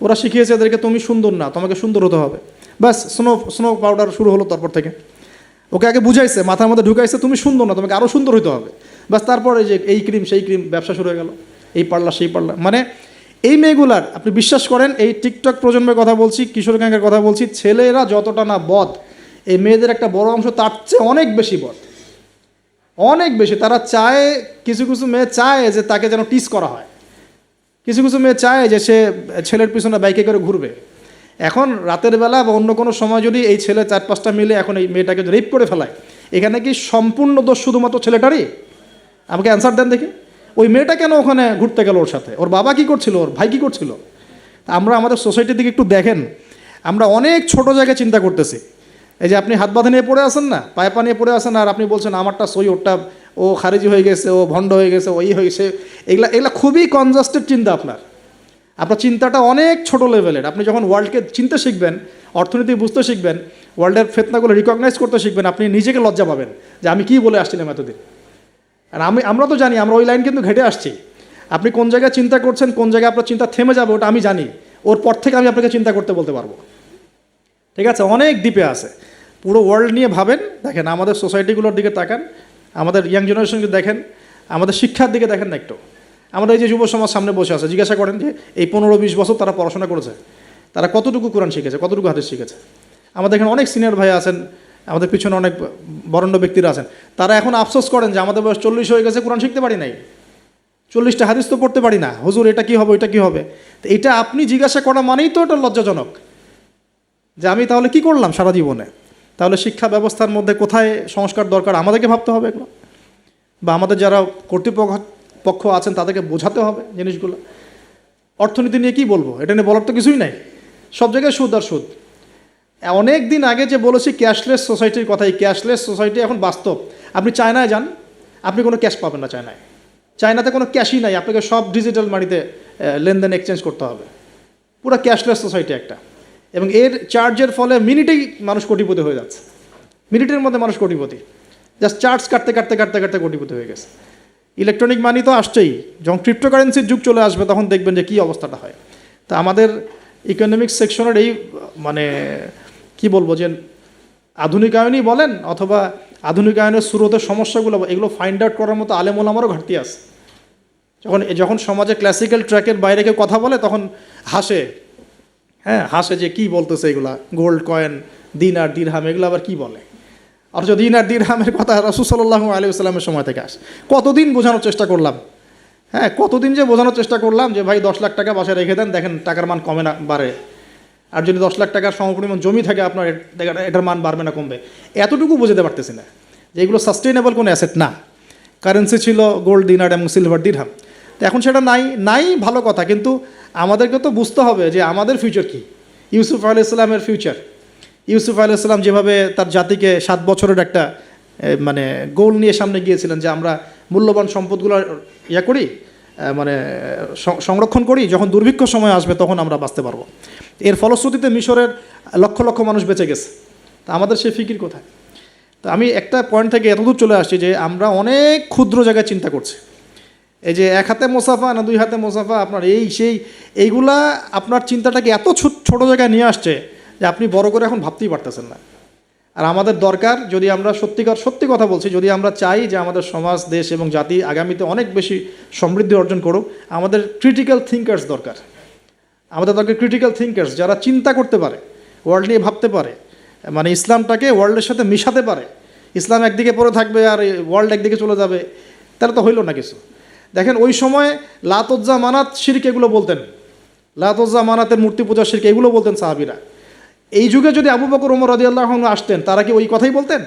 ওরা শিখিয়েছে এদেরকে, তুমি সুন্দর না, তোমাকে সুন্দর হতে হবে। ব্যাস, স্নো পাউডার শুরু হলো তারপর থেকে। ওকে আগে বুঝাইছে, মাথার মধ্যে ঢুকাইছে, তুমি সুন্দর না, তোমাকে আরও সুন্দর হতে হবে। ব্যাস, তারপরে যে এই ক্রিম সেই ক্রিম, ব্যবসা শুরু হয়ে গেল, এই পার্লার সেই পার্লার। মানে এই মেয়েগুলার, আপনি বিশ্বাস করেন, এই টিকটক প্রজন্মের কথা বলছি, কিশোর গ্যাংয়ের কথা বলছি, ছেলেরা যতটা না বদ, এই মেয়েদের একটা বড় অংশ তার চেয়ে অনেক বেশি বদ, অনেক বেশি। তারা চায়, কিছু কিছু মেয়ে চায় যে তাকে যেন টিস করা হয়, কিছু কিছু মেয়ে চায় যে সে ছেলের পিছনে বাইকে করে ঘুরবে। এখন রাতের বেলা বা অন্য কোনো সময় যদি এই ছেলে 4-5টা মিলে এখন এই মেয়েটাকে রেপ করে ফেলায়, এখানে কি সম্পূর্ণ দোষ শুধুমাত্র ছেলেটারই? আমাকে অ্যান্সার দেন দেখি। ওই মেয়েটা কেন ওখানে ঘুরতে গেল ওর সাথে? ওর বাবা কী করছিল, ওর ভাই কী করছিল? আমরা আমাদের সোসাইটির দিকে একটু দেখেন, আমরা অনেক ছোট জায়গায় চিন্তা করতেছি। এই যে আপনি হাত বাঁধে নিয়ে পড়ে আসেন না, পায়ে পা নিয়ে পড়ে আসেন, আর আপনি বলছেন আমারটা সই, ওরটা ও খারিজি হয়ে গেছে, ও ভণ্ড হয়ে গেছে, ওই হয়েছে। এগুলা খুবই কনজাস্টেড চিন্তা। আপনার চিন্তাটা অনেক ছোট লেভেলের। আপনি যখন ওয়ার্ল্ডকে চিনতে শিখবেন, অর্থনীতি বুঝতে শিখবেন, ওয়ার্ল্ডের ফেতনাগুলো রিকগনাইজ করতে শিখবেন, আপনি নিজেকে লজ্জা পাবেন যে আমি কী বলে আসছিলাম এতদিন। আর আমরা তো জানি, আমরা ওই লাইন কিন্তু ঘেটে আসছি। আপনি কোন জায়গায় চিন্তা করছেন, কোন জায়গায় আপনার চিন্তা থেমে যাবে, ওটা আমি জানি। ওর পর থেকে আমি আপনাকে চিন্তা করতে বলতে পারবো। ঠিক আছে, অনেক দ্বীপে আছে। পুরো ওয়ার্ল্ড নিয়ে ভাবেন, দেখেন আমাদের সোসাইটিগুলোর দিকে তাকান, আমাদের ইয়াং জেনারেশনকে দেখেন, আমাদের শিক্ষার দিকে দেখেন না একটু। আমাদের এই যে যুব সমাজ সামনে বসে আছে, জিজ্ঞাসা করেন যে এই 15-20 বছর তারা পড়াশোনা করেছে, তারা কতটুকু কোরআন শিখেছে, কতটুকু হাদিস শিখেছে। আমাদের এখানে অনেক সিনিয়র ভাই আছেন, আমাদের পিছনে অনেক বরেণ্য ব্যক্তিরা আছেন, তারা এখন আফসোস করেন যে আমাদের বয়স 40 হয়ে গেছে, কোরআন শিখতে পারি নাই, 40টা হাদিস তো পড়তে পারি না, হুজুর এটা কী হবে, ওইটা কী হবে। তো এটা আপনি জিজ্ঞাসা করা মানেই তো এটা লজ্জাজনক, যে আমি তাহলে কি করলাম সারা জীবনে। তাহলে শিক্ষা ব্যবস্থার মধ্যে কোথায় সংস্কার দরকার, আমাদেরকে ভাবতে হবে এগুলো, বা আমাদের যারা কর্তৃপক্ষ আছেন তাদেরকে বোঝাতে হবে জিনিসগুলো। অর্থনীতি নিয়ে কি বলবো, এটা নিয়ে বলার তো কিছুই নাই, সব জায়গায় সুদ আর সুদ। অনেক দিন আগে যে বলেছি ক্যাশলেস সোসাইটির কথা, এই ক্যাশলেস সোসাইটি এখন বাস্তব। আপনি চায়নায় যান, আপনি কোনো ক্যাশ পাবেন না চায়নাতে কোনো ক্যাশই নাই, আপনাকে সব ডিজিটাল মানিতে লেনদেন এক্সচেঞ্জ করতে হবে। পুরো ক্যাশলেস সোসাইটি একটা। এবং এর চার্জের ফলে মিনিটেই মানুষ কোটিপতি হয়ে যাচ্ছে, মিনিটের মধ্যে মানুষ কোটিপতি, জাস্ট চার্জ কাটতে কাটতে কাটতে কাটতে কোটিপতি হয়ে গেছে। ইলেকট্রনিক মানি তো আসছেই, যখন ক্রিপ্টোকারেন্সির যুগ চলে আসবে তখন দেখবেন যে কী অবস্থাটা হয়। তা আমাদের ইকোনমিক্স সেকশনের এই মানে কি বলবো, যে আধুনিকায়নই বলেন অথবা আধুনিকায়নের স্রোতের সমস্যাগুলো, এগুলো ফাইন্ড আউট করার মতো আলেম ওলামারও ঘাটতি আছে। যখন সমাজে ক্লাসিক্যাল ট্র্যাকের বাইরে কেউ কথা বলে তখন হাসে, হ্যাঁ হাসে যে কী বলতেছে এগুলা, গোল্ড কয়েন, দিনার দিরহাম, এগুলো আবার কী বলে। অথচ দিনার দিরহামের কথা রাসূল সাল্লাল্লাহু আলাইহি ওয়াসাল্লামের সময় থেকে আসে। কতদিন বোঝানোর চেষ্টা করলাম, হ্যাঁ কতদিন যে বোঝানোর চেষ্টা করলাম যে ভাই 10 লাখ টাকা বাসায় রেখে দেন, দেখেন টাকার মান কমে না বাড়ে। আর যদি 10 লাখ টাকার সমপরিমাণ জমি থাকে আপনার, এটার মান বাড়বে না কমবে। এতটুকু বোঝাতে পারতেছি না। যে এগুলো সাস্টেইনেবল কোনো অ্যাসেট না। কারেন্সি ছিল গোল্ড দিনার এবং সিলভার দিরহাম, তো এখন সেটা নাই ভালো কথা, কিন্তু আমাদেরকে তো বুঝতে হবে যে আমাদের ফিউচার কী। ইউসুফ আলাইহিস-সালামের ফিউচার, ইউসুফ আলাইহিস-সালাম যেভাবে তার জাতিকে 7 বছরের একটা মানে গোল নিয়ে সামনে গিয়েছিলেন যে আমরা মূল্যবান সম্পদগুলো করি, মানে সংরক্ষণ করি, যখন দুর্ভিক্ষ সময় আসবে তখন আমরা বাঁচতে পারবো। এর ফলশ্রুতিতে মিশরের লক্ষ লক্ষ মানুষ বেঁচে গেছে। তা আমাদের সেই ফিকির কোথায়? তো আমি একটা পয়েন্ট থেকে এতদূর চলে আসছি যে আমরা অনেক ক্ষুদ্র জায়গায় চিন্তা করছি। এই যে 1 হাতে মোসাফা না 2 হাতে মোসাফা, আপনার এইগুলা আপনার চিন্তাটাকে এত ছোট জায়গায় নিয়ে আসছে যে আপনি বড় করে এখন ভাবতেই পারতেছেন না। আর আমাদের দরকার, যদি আমরা সত্যি কথা বলছি, যদি আমরা চাই যে আমাদের সমাজ, দেশ এবং জাতি আগামীতে অনেক বেশি সমৃদ্ধি অর্জন করুক, আমাদের ক্রিটিক্যাল থিঙ্কার্স দরকার। আমাদের দরকার ক্রিটিক্যাল থিঙ্কার্স, যারা চিন্তা করতে পারে, ওয়ার্ল্ড নিয়ে ভাবতে পারে, মানে ইসলামটাকে ওয়ার্ল্ডের সাথে মিশাতে পারে। ইসলাম একদিকে পড়ে থাকবে আর ওয়ার্ল্ড একদিকে চলে যাবে, তাহলে তো হইল না কিছু। দেখেন ওই সময় লাত উজ্জা মানাত শিরক এগুলো বলতেন, লাত উজ্জা মানাতের মূর্তি পূজা শিরক এগুলো বলতেন সাহাবীরা। এই যুগে যদি আবু বকর ওমর রাদিয়াল্লাহু আনহু আসতেন, তারা কি ওই কথাই বলতেন?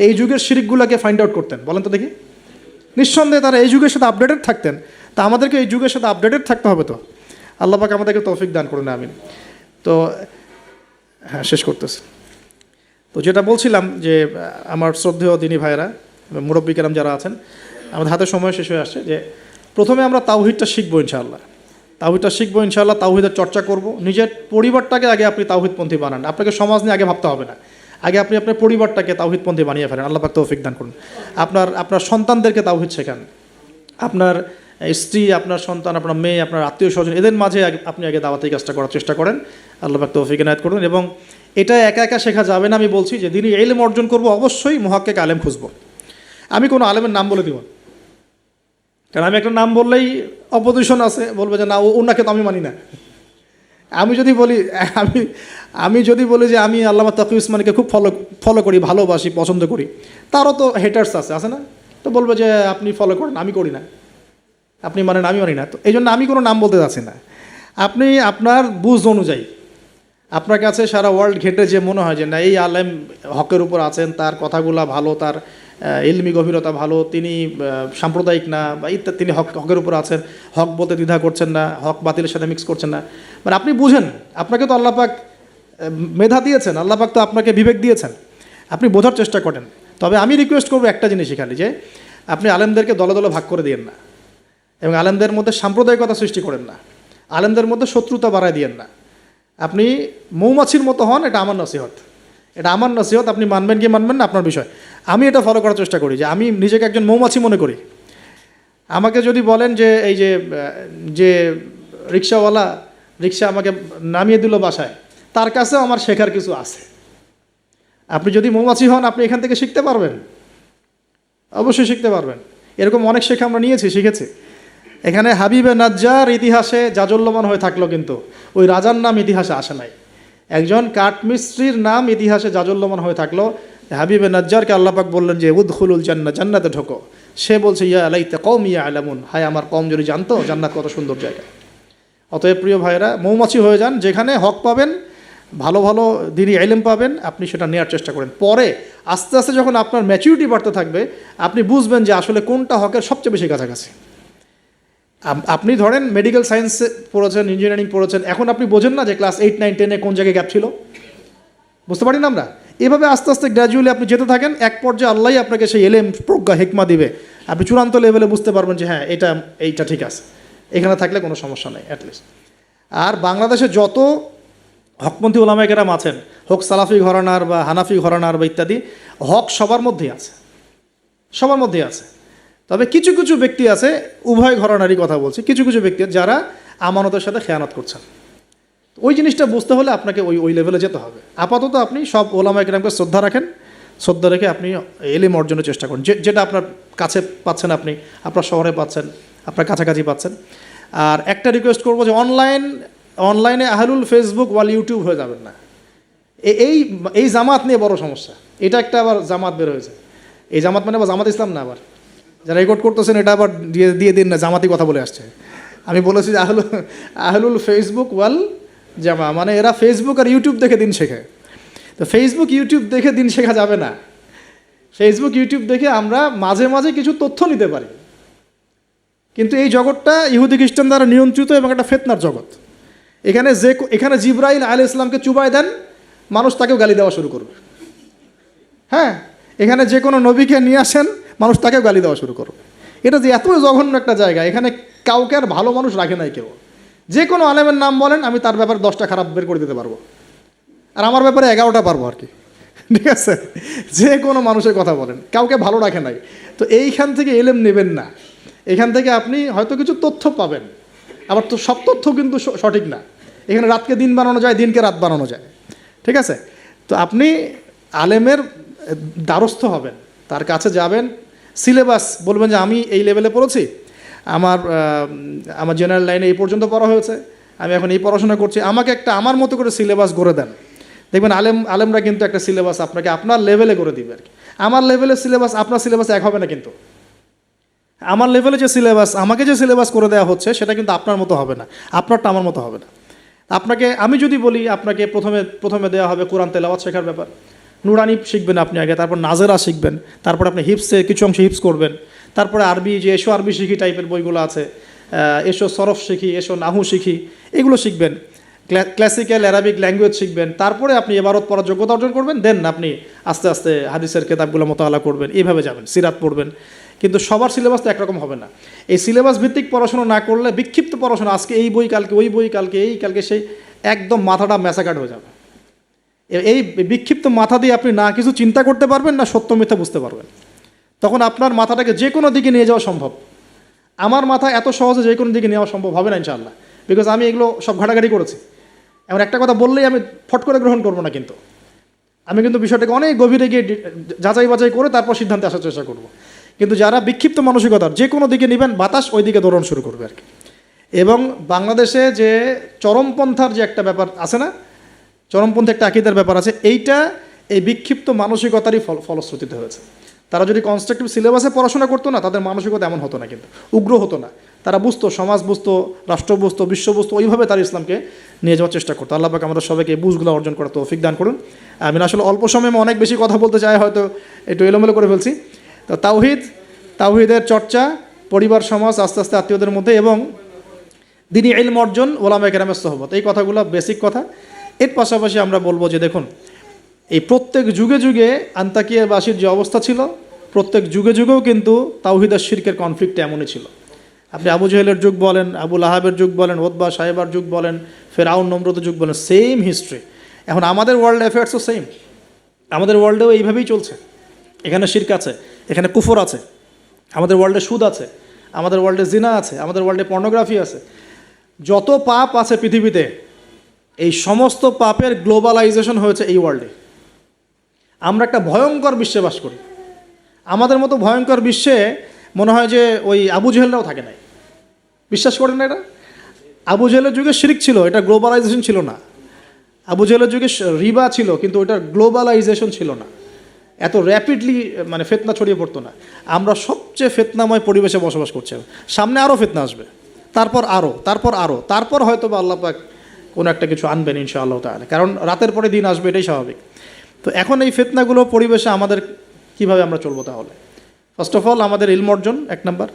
এই যুগের শিরকগুলোকে ফাইন্ড আউট করতেন? বলেন তো দেখি। নিঃসন্দেহে তারা এই যুগের সাথে আপডেটেড থাকতেন। তা আমাদেরকে এই যুগের সাথে আপডেটেড থাকতে হবে। তো আল্লাহ পাক আমাদেরকে তৌফিক দান করুন, আমিন। তো হ্যাঁ, শেষ করতেছি। তো যেটা বলছিলাম যে আমার শ্রদ্ধেয় দিনী ভাইয়েরা, মুরব্বী কেরাম যারা আছেন, আমাদের হাতে সময় শেষ হয়ে আসছে, যে প্রথমে আমরা তাওহীদটা শিখবো ইনশাআল্লাহ। তাওহীদটা শিখবো ইনশাআল্লাহ, তাওহীদের চর্চা করব। নিজের পরিবারটাকে আগে আপনি তাওহীদপন্থী বানান। আপনাকে সমাজ নিয়ে আগে ভাবতে হবে না, আগে আপনি আপনার পরিবারটাকে তাওহীদপন্থী বানিয়ে ফেলেন। আল্লাহ পাক তৌফিক দান করুন। আপনার সন্তানদেরকে তাওহীদ শেখান। আপনার স্ত্রী, আপনার সন্তান, আপনার মেয়ে, আপনার আত্মীয় স্বজন, এদের মাঝে আপনি আগে দাওয়াতি কাজটা করার চেষ্টা করেন। আল্লাহ পাক তৌফিক এনায়েত করুন। এবং এটা একা একা শেখা যাবে না। আমি বলছি যে দিনই ইলম অর্জন করব, অবশ্যই মুহাক্কিক আলেম খুঁজব। আমি কোনো আলেমের নাম বলে দিব, কারণ আমি একটা নাম বললেই অপোজিশন আছে, বলবে যে না ওনাকে তো আমি মানি না। আমি যদি বলি যে আমি আল্লামা তাকি উসমানীকে খুব ফলো করি, ভালোবাসি, পছন্দ করি, তারও তো হেটার্স আছে না? তো বলবে যে আপনি ফলো করেন, আমি করি না, আপনি মানেন, আমি মানি না। তো এই জন্য আমি কোনো নাম বলতে যাচ্ছি না। আপনি আপনার বুঝ অনুযায়ী, আপনার কাছে সারা ওয়ার্ল্ড ঘেটে যে মনে হয় যে না এই আলেম হকের উপর আছেন, তার কথাগুলা ভালো, তার ইলমি গভীরতা ভালো, তিনি সাম্প্রদায়িক না বা ইত্যাদি, তিনি হকের উপর আছেন, হক বলতে দ্বিধা করছেন না, হক বাতিলের সাথে মিক্স করছেন না, মানে আপনি বুঝেন, আপনাকে তো আল্লাহ পাক মেধা দিয়েছেন, আল্লাহ পাক তো আপনাকে বিবেক দিয়েছেন, আপনি বোঝার চেষ্টা করেন। তবে আমি রিকোয়েস্ট করবো একটা জিনিসই খালি, যে আপনি আলেমদেরকে দলে দলে ভাগ করে দিয়েন না, এবং আলেমদের মধ্যে সাম্প্রদায়িকতা সৃষ্টি করেন না, আলেমদের মধ্যে শত্রুতা বাড়ায় দিয়েন না। আপনি মৌমাছির মতো হন, এটা আমার নসিহত, এটা আমার নসিহত। আপনি মানবেন কি মানবেন না আপনার বিষয়। আমি এটা ফলো করার চেষ্টা করি, যে আমি নিজেকে একজন মৌমাছি মনে করি। আমাকে যদি বলেন যে এই যে রিক্সাওয়ালা রিক্সা আমাকে নামিয়ে দিল বাসায়, তার কাছেও আমার শেখার কিছু আছে। আপনি যদি মৌমাছি হন, আপনি এখান থেকে শিখতে পারবেন, অবশ্যই শিখতে পারবেন। এরকম অনেক শেখা আমরা শিখেছি। এখানে হাবিবে নাজ্জার ইতিহাসে জাজল্যমান হয়ে থাকলো, কিন্তু ওই রাজার নাম ইতিহাসে আসে নাই। একজন কাঠমিস্ত্রির নাম ইতিহাসে জাজল্যমান হয়ে থাকলো। হাবিবে নাজ্জারকে আল্লাহ পাক বললেন যে উদখুলুল জান্নাহ, জান্নাতে ঢোকো। সে বলছে ইয়া লাইতা কওমি ইয়ালামুন, হায় আমার কওম যদি জানতো জান্নাত কত সুন্দর জায়গা। অতএব প্রিয় ভাইরা, মৌমাছি হয়ে যান, যেখানে হক পাবেন, ভালো ভালো দিনই ইলম পাবেন, আপনি সেটা নেওয়ার চেষ্টা করেন। পরে আস্তে আস্তে যখন আপনার ম্যাচুরিটি বাড়তে থাকবে, আপনি বুঝবেন যে আসলে কোনটা হকের সবচেয়ে বেশি কাছাকাছি। আপনি ধরেন মেডিকেল সায়েন্স পড়েছেন, ইঞ্জিনিয়ারিং পড়েছেন, এখন আপনি বোঝেন না যে ক্লাস 8, 9, 10-এ কোন জায়গায় গ্যাপ ছিল? বুঝতে পারি না আমরা? এভাবে আস্তে আস্তে গ্র্যাজুয়ালি আপনি যেতে থাকেন, এক পর্যায়ে আল্লাহই আপনাকে সেই এলেম, প্রজ্ঞা, হিকমা দিবে। আপনি চূড়ান্ত লেভেলে বুঝতে পারবেন যে হ্যাঁ এইটা ঠিক আছে, এখানে থাকলে কোনো সমস্যা নেই অ্যাটলিস্ট। আর বাংলাদেশে যত হকপন্থী ওলামায়ে কেরাম আছেন, হোক সালাফি ঘরানার বা হানাফি ঘরানার বা ইত্যাদি, হক সবার মধ্যেই আছে, সবার মধ্যেই আছে। তবে কিছু কিছু ব্যক্তি আছে, উভয় ঘরানারই কথা বলছি, কিছু কিছু ব্যক্তি যারা আমানতের সাথে খেয়ানত করছেন। ওই জিনিসটা বুঝতে হলে আপনাকে ওই লেভেলে যেতে হবে। আপাতত আপনি সব ওলামায়ে কেরামকে শ্রদ্ধা রাখেন, শ্রদ্ধা রেখে আপনি এলিম অর্জনের চেষ্টা করুন, যেটা আপনার কাছে পাচ্ছেন, আপনি আপনার শহরে পাচ্ছেন, আপনার কাছাকাছি পাচ্ছেন। আর একটা রিকোয়েস্ট করবো যে অনলাইনে আহলুল ফেসবুক ওয়াল ইউটিউব হয়ে যাবেন না। এই জামাত নিয়ে বড় সমস্যা। এটা একটা আবার জামাত বের হয়েছে, এই জামাত মানে আবার জামাত ইসলাম না, আবার যারা রেকর্ড করতেছেন এটা আবার দিয়ে দিন না, জামাতি কথা বলে আসছে। আমি বলেছি যে আহলুল ফেসবুক ওয়াল জামা, মানে এরা ফেসবুক আর ইউটিউব দেখে দিন শেখে। তো ফেসবুক ইউটিউব দেখে দিন শেখা যাবে না। ফেসবুক ইউটিউব দেখে আমরা মাঝে মাঝে কিছু তথ্য নিতে পারি, কিন্তু এই জগৎটা ইহুদি খ্রিস্টান দ্বারা নিয়ন্ত্রিত এবং একটা ফেতনার জগৎ। এখানে জিবরাইল আলাইহিস সালামকে চুবাই দেন, মানুষ তাকেও গালি দেওয়া শুরু করবে। হ্যাঁ, এখানে যে কোনো নবীকে নিয়ে আসেন, মানুষ তাকেও গালি দেওয়া শুরু করবে। এটা যে এত জঘন্য একটা জায়গা, এখানে কাউকে আর ভালো মানুষ রাখে নাই কেউ। যে কোনো আলেমের নাম বলেন, আমি তার ব্যাপারে 10টা খারাপ বের করে দিতে পারবো, আর আমার ব্যাপারে 11টা পারবো আর কি। ঠিক আছে, যে কোনো মানুষের কথা বলেন, কাউকে ভালো রাখে নাই। তো এইখান থেকে এলেম নেবেন না। এখান থেকে আপনি হয়তো কিছু তথ্য পাবেন, আবার তো সব তথ্য কিন্তু সঠিক না। এখানে রাতকে দিন বানানো যায়, দিনকে রাত বানানো যায়। ঠিক আছে, তো আপনি আলেমের দ্বারস্থ হবেন, তার কাছে যাবেন, সিলেবাস বলবেন যে আমি এই লেভেলে পড়েছি, আমার জেনারেল লাইনে এই পর্যন্ত পড়া হয়েছে, আমি এখন এই পড়াশোনা করছি, আমাকে একটা আমার মতো করে সিলেবাস করে দেন। দেখবেন আলেমরা কিন্তু একটা সিলেবাস আপনাকে আপনার লেভেলে করে দিবে আর কি। আমার লেভেলের সিলেবাস আপনার সিলেবাস এক হবে না, কিন্তু আমার লেভেলে যে সিলেবাস, আমাকে যে সিলেবাস করে দেওয়া হচ্ছে, সেটা কিন্তু আপনার মতো হবে না, আপনারটা আমার মতো হবে না। আপনাকে আমি যদি বলি, আপনাকে প্রথমে দেওয়া হবে কোরআন তেলাওয়াত শেখার ব্যাপার, নুরানি শিখবেন আপনি আগে, তারপর নাজেরা শিখবেন, তারপর আপনি হিপসে কিছু অংশ হিপস করবেন, তারপরে আরবি, যে এসো আরবি শিখি টাইপের বইগুলো আছে, এসো সরফ শিখি, এসো নাহু শিখি, এগুলো শিখবেন, ক্লাসিক্যাল অ্যারাবিক ল্যাঙ্গুয়েজ শিখবেন, তারপরে আপনি এবারত পড়ার যোগ্যতা অর্জন করবেন, দেন আপনি আস্তে আস্তে হাদিসের কিতাবগুলো মোতালা করবেন, এইভাবে যাবেন, সিরাত পড়বেন। কিন্তু সবার সিলেবাস তো একরকম হবে না। এই সিলেবাস ভিত্তিক পড়াশোনা না করলে বিক্ষিপ্ত পড়াশোনা, আজকে এই বই, কালকে ওই বই, কালকে সেই, একদম মাথাটা ম্যাসাকাট হয়ে যাবে। এই বিক্ষিপ্ত মাথা দিয়ে আপনি না কিছু চিন্তা করতে পারবেন, না সত্য মিথ্যা বুঝতে পারবেন। তখন আপনার মাথাটাকে যে কোনো দিকে নিয়ে যাওয়া সম্ভব। আমার মাথা এত সহজে যে কোনো দিকে নেওয়া সম্ভব হবে না ইনশাআল্লাহ, বিকজ আমি এগুলো সব ঘাটাঘাটি করেছি। এমন একটা কথা বললেই আমি ফট করে গ্রহণ করবো না, কিন্তু আমি কিন্তু বিষয়টাকে অনেক গভীরে গিয়ে যাচাই বাছাই করে তারপর সিদ্ধান্তে আসার চেষ্টা করব। কিন্তু যারা বিক্ষিপ্ত মানসিকতার, যে কোনো দিকে নেবেন, বাতাস ওই দিকে দৌড়ানো শুরু করবে আর কি। এবং বাংলাদেশে যে চরমপন্থার যে একটা ব্যাপার আছে না, চরমপন্থী একটা আকিদার ব্যাপার আছে, এইটা এই বিক্ষিপ্ত মানসিকতারই ফলশ্রুতিতে হয়েছে। তারা যদি কনস্ট্রাকটিভ সিলেবাসে পড়াশোনা করতো না, তাদের মানসিকতা এমন হতো না, কিন্তু উগ্র হতো না। তারা বুঝতো, সমাজ বুঝতো, রাষ্ট্র বুঝতো, বিশ্ব বুঝতো, ওইভাবে তারা ইসলামকে নিয়ে যাওয়ার চেষ্টা করতো। আল্লাহ পাক আমাদের সবাইকে এই বুঝগুলো অর্জন করার তৌফিক দান করুন। আমি আসলে অল্প সময়ে অনেক বেশি কথা বলতে চাই, হয়তো একটু এলোমেলো করে ফেলছি। তো তাওহীদের চর্চা, পরিবার, সমাজ, আস্তে আস্তে আত্মীয়দের মধ্যে, এবং দ্বীনি ইলম অর্জন, ওলামায়ে কেরামের সোহবত, এই কথাগুলো বেসিক কথা। এর পাশাপাশি আমরা বলবো যে দেখুন, এই প্রত্যেক যুগে যুগে আন্তাকিয়াবাসীর যে অবস্থা ছিল, প্রত্যেক যুগে যুগেও কিন্তু তাওহীদ আর শিরকের কনফ্লিক্ট এমনই ছিল। আপনি আবু জেহেলের যুগ বলেন, আবু লাহাবের যুগ বলেন, ওতবা সাহেবার যুগ বলেন, ফেরাউন নমরুদের যুগ বলেন, সেম হিস্ট্রি। এখন আমাদের ওয়ার্ল্ড অ্যাফেয়ার্সও সেম, আমাদের ওয়ার্ল্ডেও এইভাবেই চলছে। এখানে শিরক আছে, এখানে কুফর আছে, আমাদের ওয়ার্ল্ডে সুদ আছে, আমাদের ওয়ার্ল্ডে জিনা আছে, আমাদের ওয়ার্ল্ডে পর্নোগ্রাফি আছে। যত পাপ আছে পৃথিবীতে, এই সমস্ত পাপের গ্লোবালাইজেশন হয়েছে এই ওয়ার্ল্ডে। আমরা একটা ভয়ঙ্কর বিশ্বে বাস করি। আমাদের মতো ভয়ঙ্কর বিশ্বে মনে হয় যে ওই আবু জেহেলরাও থাকে নাই। বিশ্বাস করেন না এটা? আবু জেহেলের যুগে শিরক ছিল, এটা গ্লোবালাইজেশন ছিল না। আবু জেহেলের যুগে রিবা ছিল, কিন্তু ওইটার গ্লোবালাইজেশন ছিল না, এত র্যাপিডলি মানে ফিতনা ছড়িয়ে পড়তো না। আমরা সবচেয়ে ফিতনাময় পরিবেশে বসবাস করছি। সামনে আরও ফিতনা আসবে, তারপর হয়তো বা আল্লাহ পাক কোনো একটা কিছু আনবেন ইনশাআল্লাহ তাআলা, কারণ রাতের পরে দিন আসবে, এটাই স্বাভাবিক। তো এখন এই ফিতনাগুলো পরিবেশে আমাদের কিভাবে আমরা চলবো তাহলে? ফার্স্ট অফ অল আমাদের ইলম অর্জন এক নাম্বার।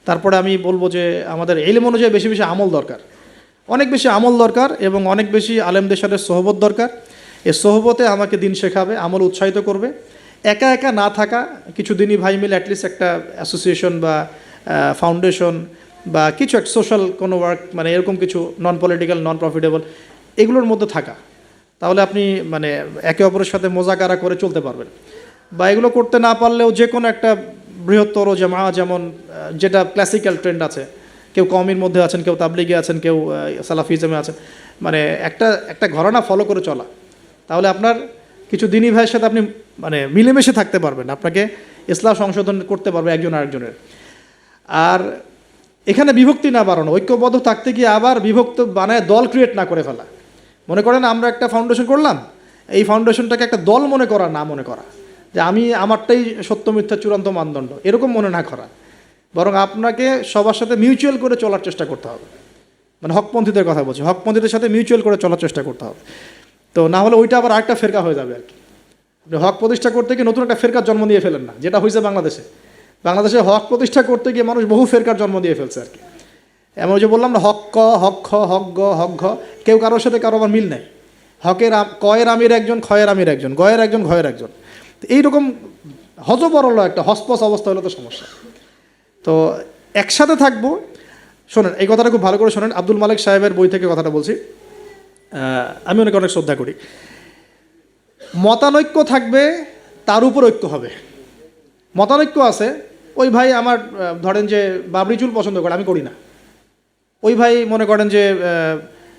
তারপরে আমি বলবো যে আমাদের ইলম অনুযায়ী বেশি বেশি আমল দরকার, অনেক বেশি আমল দরকার, এবং অনেক বেশি আলেমদের সাথে সোহবত দরকার। এই সোহবতে আমাকে দিন শেখাবে, আমল উৎসাহিত করবে। একা একা না থাকা, কিছু দিনই ভাই মিলে অ্যাটলিস্ট একটা অ্যাসোসিয়েশন বা ফাউন্ডেশন বা কিছু একটা সোশ্যাল কোনো ওয়ার্ক, মানে এরকম কিছু নন পলিটিক্যাল, নন প্রফিটেবল, এগুলোর মধ্যে থাকা, তাহলে আপনি মানে একে অপরের সাথে মোজাকারা করে চলতে পারবেন। বা এগুলো করতে না পারলেও যে কোনো একটা বৃহত্তর জামা, যেমন যেটা ক্লাসিক্যাল ট্রেন্ড আছে, কেউ কওমির মধ্যে আছেন, কেউ তাবলিগে আছেন, কেউ সালাফিজমে আছেন, মানে একটা ঘরানা ফলো করে চলা, তাহলে আপনার কিছু দিনী ভাইয়ের সাথে আপনি মানে মিলেমিশে থাকতে পারবেন, আপনাকে ইসলাম সংশোধন করতে পারবে একজন আরেকজনের। আর এখানে বিভক্তি না বাড়ানো, ঐক্যবদ্ধ থাকতে গিয়ে আবার বিভক্ত বানায় দল ক্রিয়েট না করে ফেলা। মনে করেন আমরা একটা ফাউন্ডেশন করলাম, এই ফাউন্ডেশনটাকে একটা দল মনে করা, না মনে করা যে আমি আমারটাই সত্য মিথ্যা চূড়ান্ত মানদণ্ড, এরকম মনে না করা, বরং আপনাকে সবার সাথে মিউচুয়াল করে চলার চেষ্টা করতে হবে। মানে হকপন্থীদের কথা বলছি, হকপন্থীদের সাথে মিউচুয়াল করে চলার চেষ্টা করতে হবে। তো না হলে ওইটা আবার আরেকটা ফেরকা হয়ে যাবে আর কি। আপনি হক প্রতিষ্ঠা করতে গিয়ে নতুন একটা ফেরকার জন্ম দিয়ে ফেলেন না, যেটা হয়েছে বাংলাদেশে। বাংলাদেশে হক প্রতিষ্ঠা করতে গিয়ে মানুষ বহু ফেরকার জন্ম দিয়ে ফেলছে আর কি। এমন যে বললাম না, হক ক, হক খ, হক গ, হক ঘ, কেউ কারোর সাথে কারো আবার মিল নাই। হকের কয়ের আমির একজন, ক্ষয়ের আমির একজন, গয়ের একজন, ঘয়ের একজন। এইরকম হজবরল একটা হসপস অবস্থা হলো তো সমস্যা। তো একসাথে থাকবো। শোনেন, এই কথাটা খুব ভালো করে শোনেন, আব্দুল মালিক সাহেবের বই থেকে কথাটা বলছি। আমি অনেক শ্রদ্ধা করি। মতানৈক্য থাকবে, তার উপর ঐক্য হবে। মতানৈক্য আছে, ওই ভাই আমার ধরেন যে বাবরি চুল পছন্দ করে, আমি করি না। ওই ভাই মনে করেন যে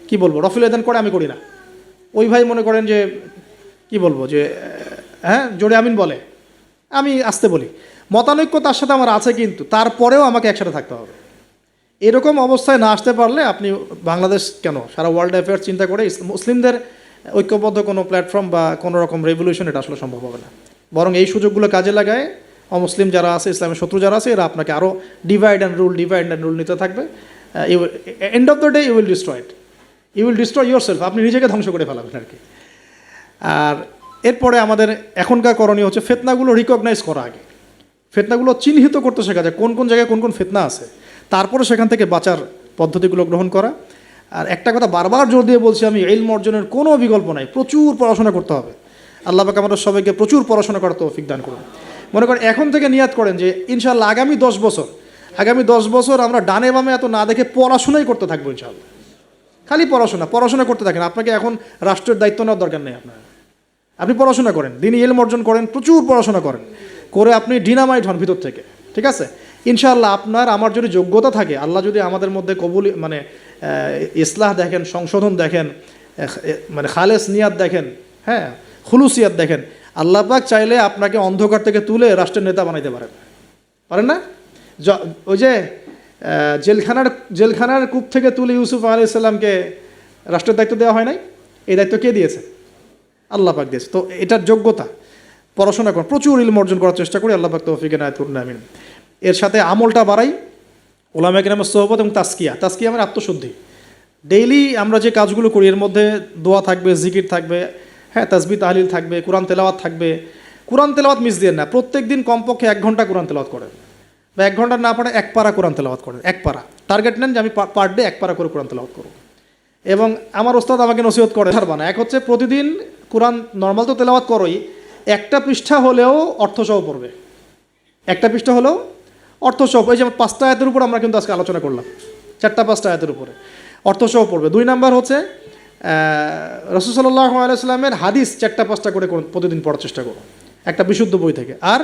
কি বলবো, রফিল আদান করে, আমি করি না। ওই ভাই মনে করেন যে কি বলবো, যে হ্যাঁ জোরে আমিন বলে, আমি আসতে বলি। মতানৈক্য তার সাথে আমার আছে, কিন্তু তারপরেও আমাকে একসাথে থাকতে হবে। এরকম অবস্থায় না আসতে পারলে আপনি বাংলাদেশ কেন, সারা ওয়ার্ল্ড অ্যাফেয়ার্স চিন্তা করে মুসলিমদের ঐক্যবদ্ধ কোনো প্ল্যাটফর্ম বা কোনো রকম রেভলিউশন এটা আসলে সম্ভব হবে না। বরং এই সুযোগগুলো কাজে লাগায় অমুসলিম যারা আছে, ইসলামের শত্রু যারা আছে, এরা আপনাকে আরও ডিভাইড অ্যান্ড রুল নিতে থাকবে। End of the day you will destroy it, you will destroy yourself. আপনি নিজেকে ধ্বংস করে ফেলাবেন আর কি। আর এরপরে আমাদের এখনকার করণীয় হচ্ছে ফিতনাগুলো রিকগনাইজ করা আগে, ফিতনাগুলো চিহ্নিত করতে শেখা যায়, কোন কোন জায়গায় কোন কোন ফিতনা আছে, তারপরে সেখান থেকে বাঁচার পদ্ধতিগুলো গ্রহণ করা। আর একটা কথা বারবার জোর দিয়ে বলছি আমি, ইলম অর্জনের কোনো বিকল্প নাই, প্রচুর পড়াশোনা করতে হবে। আল্লাহ পাক আমাদের সবাইকে প্রচুর পড়াশোনা করার তৌফিক দান করুন। মনে করেন এখন থেকে নিয়াত করেন যে ইনশাআল্লাহ আগামী 10 বছর আমরা ডানে বামে এত না দেখে পড়াশোনাই করতে থাকবো ইনশাআল্লাহ। খালি পড়াশোনা করতে থাকেন। আপনাকে এখন রাষ্ট্রের দায়িত্ব নেওয়ার দরকার নেই আপনার। আপনি পড়াশোনা করেন, দিনই ইলম অর্জন করেন, প্রচুর পড়াশোনা করেন, করে আপনি ডিনামাইট হন ভিতর থেকে, ঠিক আছে? ইনশাআল্লাহ আপনার আমার যদি যোগ্যতা থাকে, আল্লাহ যদি আমাদের মধ্যে কবুল মানে ইসলাহ দেখেন, সংশোধন দেখেন, মানে খালেস নিয়াত দেখেন, হ্যাঁ খুলুসিয়াত দেখেন, আল্লাহ পাক চাইলে আপনাকে অন্ধকার থেকে তুলে রাষ্ট্রের নেতা বানাইতে পারেন না? ওই যে জেলখানার কূপ থেকে তুলে ইউসুফ আলাইহিস সালামকে রাষ্ট্রের দায়িত্ব দেওয়া হয় নাই? এই দায়িত্ব কে দিয়েছে? আল্লাহ পাক দিয়েছে। তো এটার যোগ্যতা, পড়াশোনা করুন, প্রচুর ইলম অর্জন করার চেষ্টা করি। আল্লাহ পাক তৌফিক এনায়েত করুন, আমিন। এর সাথে আমলটা বাড়াই, ওলামায়ে কেরামের সোহবত এবং তাসকিয়া মানে আত্মশুদ্ধি। ডেইলি আমরা যে কাজগুলো করি এর মধ্যে দোয়া থাকবে, জিকির থাকবে, হ্যাঁ তাসবিহ তাহলিল থাকবে, কোরআন তেলাওয়াত থাকবে। কোরআন তেলাওয়াত মিস দিয়ে না, প্রত্যেক দিন কমপক্ষে 1 ঘন্টা কোরআন তেলাওয়াত করেন, বা 1 ঘন্টা না পারে 1 পারা কোরআন তেলাওয়াত করেন। 1 পারা টার্গেট নেন যে আমি পার ডে 1 পারা করে কোরআন তেলাওয়াত করব। এবং আমার ওস্তাদ আমাকে নসিহত করে ছাড়বা না। এক হচ্ছে প্রতিদিন কোরআন নর্মাল তো তেলাওয়াত করোই, একটা পৃষ্ঠা হলেও অর্থসহ পড়বে, একটা পৃষ্ঠা হলেও অর্থসহ। এই যে 5টা আয়াতের উপর আমরা কিন্তু আজকে আলোচনা করলাম, 4-5টা আয়াতের উপরে অর্থসহ পড়বে। 2 নাম্বার হচ্ছে রাসূল সাল্লাল্লাহু আলাইহি সাল্লামের হাদিস 4-5টা করে প্রতিদিন পড়ার চেষ্টা করো, একটা বিশুদ্ধ বই থেকে। আর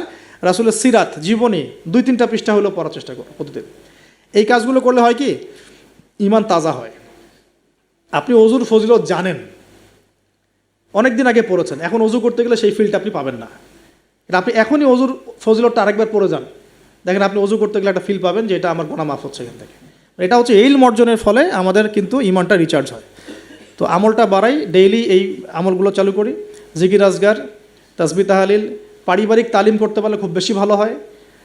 রাসূলের সিরাত জীবনী 2-3টা পৃষ্ঠা হলেও পড়ার চেষ্টা করো প্রতিদিন। এই কাজগুলো করলে হয় কি, ঈমান তাজা হয়। আপনি অজুর ফজিলত জানেন, অনেক দিন আগে পড়েছেন, এখন অজু করতে গেলে সেই ফিলটা আপনি পাবেন না। এটা আপনি এখনই অজুর ফজিলতটা আরেকবার পড়ে যান, দেখেন আপনি অজু করতে গেলে একটা ফিল পাবেন যে এটা আমার গুনাহ মাফ হচ্ছে এখান থেকে। এটা হচ্ছে ইলম অর্জনের ফলে আমাদের কিন্তু ঈমানটা রিচার্জ হয়। তো আমলটা বাড়াই, ডেইলি এই আমলগুলো চালু করি, জিকির আজগার, তাসবিহ তাহলিল, পারিবারিক তালিম করতে পারলে খুব বেশি ভালো হয়।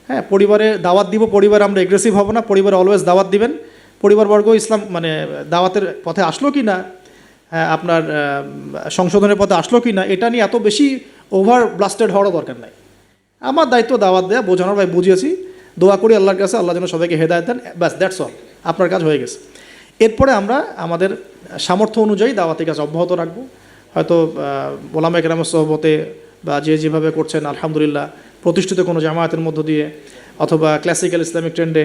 হ্যাঁ, পরিবারে দাওয়াত দিব, পরিবারে আমরা এগ্রেসিভ হব না, পরিবারে অলওয়েজ দাওয়াত দিবেন। পরিবারবর্গ ইসলাম মানে দাওয়াতের পথে আসলো কি না, আপনার সংশোধনের পথে আসলো কি না, এটা নিয়ে এত বেশি ওভার ব্লাস্টেড হওয়ারও দরকার নাই। আমার দায়িত্ব দাওয়াত দেওয়া, বোঝানোর, ভাই বুঝিয়েছি, দোয়া করি আল্লাহর কাছে, আল্লাহ যেন সবাইকে হেদায়েত দেন, ব্যাস দ্যাটস অল, আপনার কাজ হয়ে গেছে। এরপরে আমরা আমাদের সামর্থ্য অনুযায়ী দাওয়াতি কাজ অব্যাহত রাখবো। হয়তো ওলামায়ে কেরামের সোহবতে বা যেভাবে করছেন আলহামদুলিল্লাহ, প্রতিষ্ঠিত কোনো জামায়াতের মধ্য দিয়ে অথবা ক্লাসিক্যাল ইসলামিক ট্রেন্ডে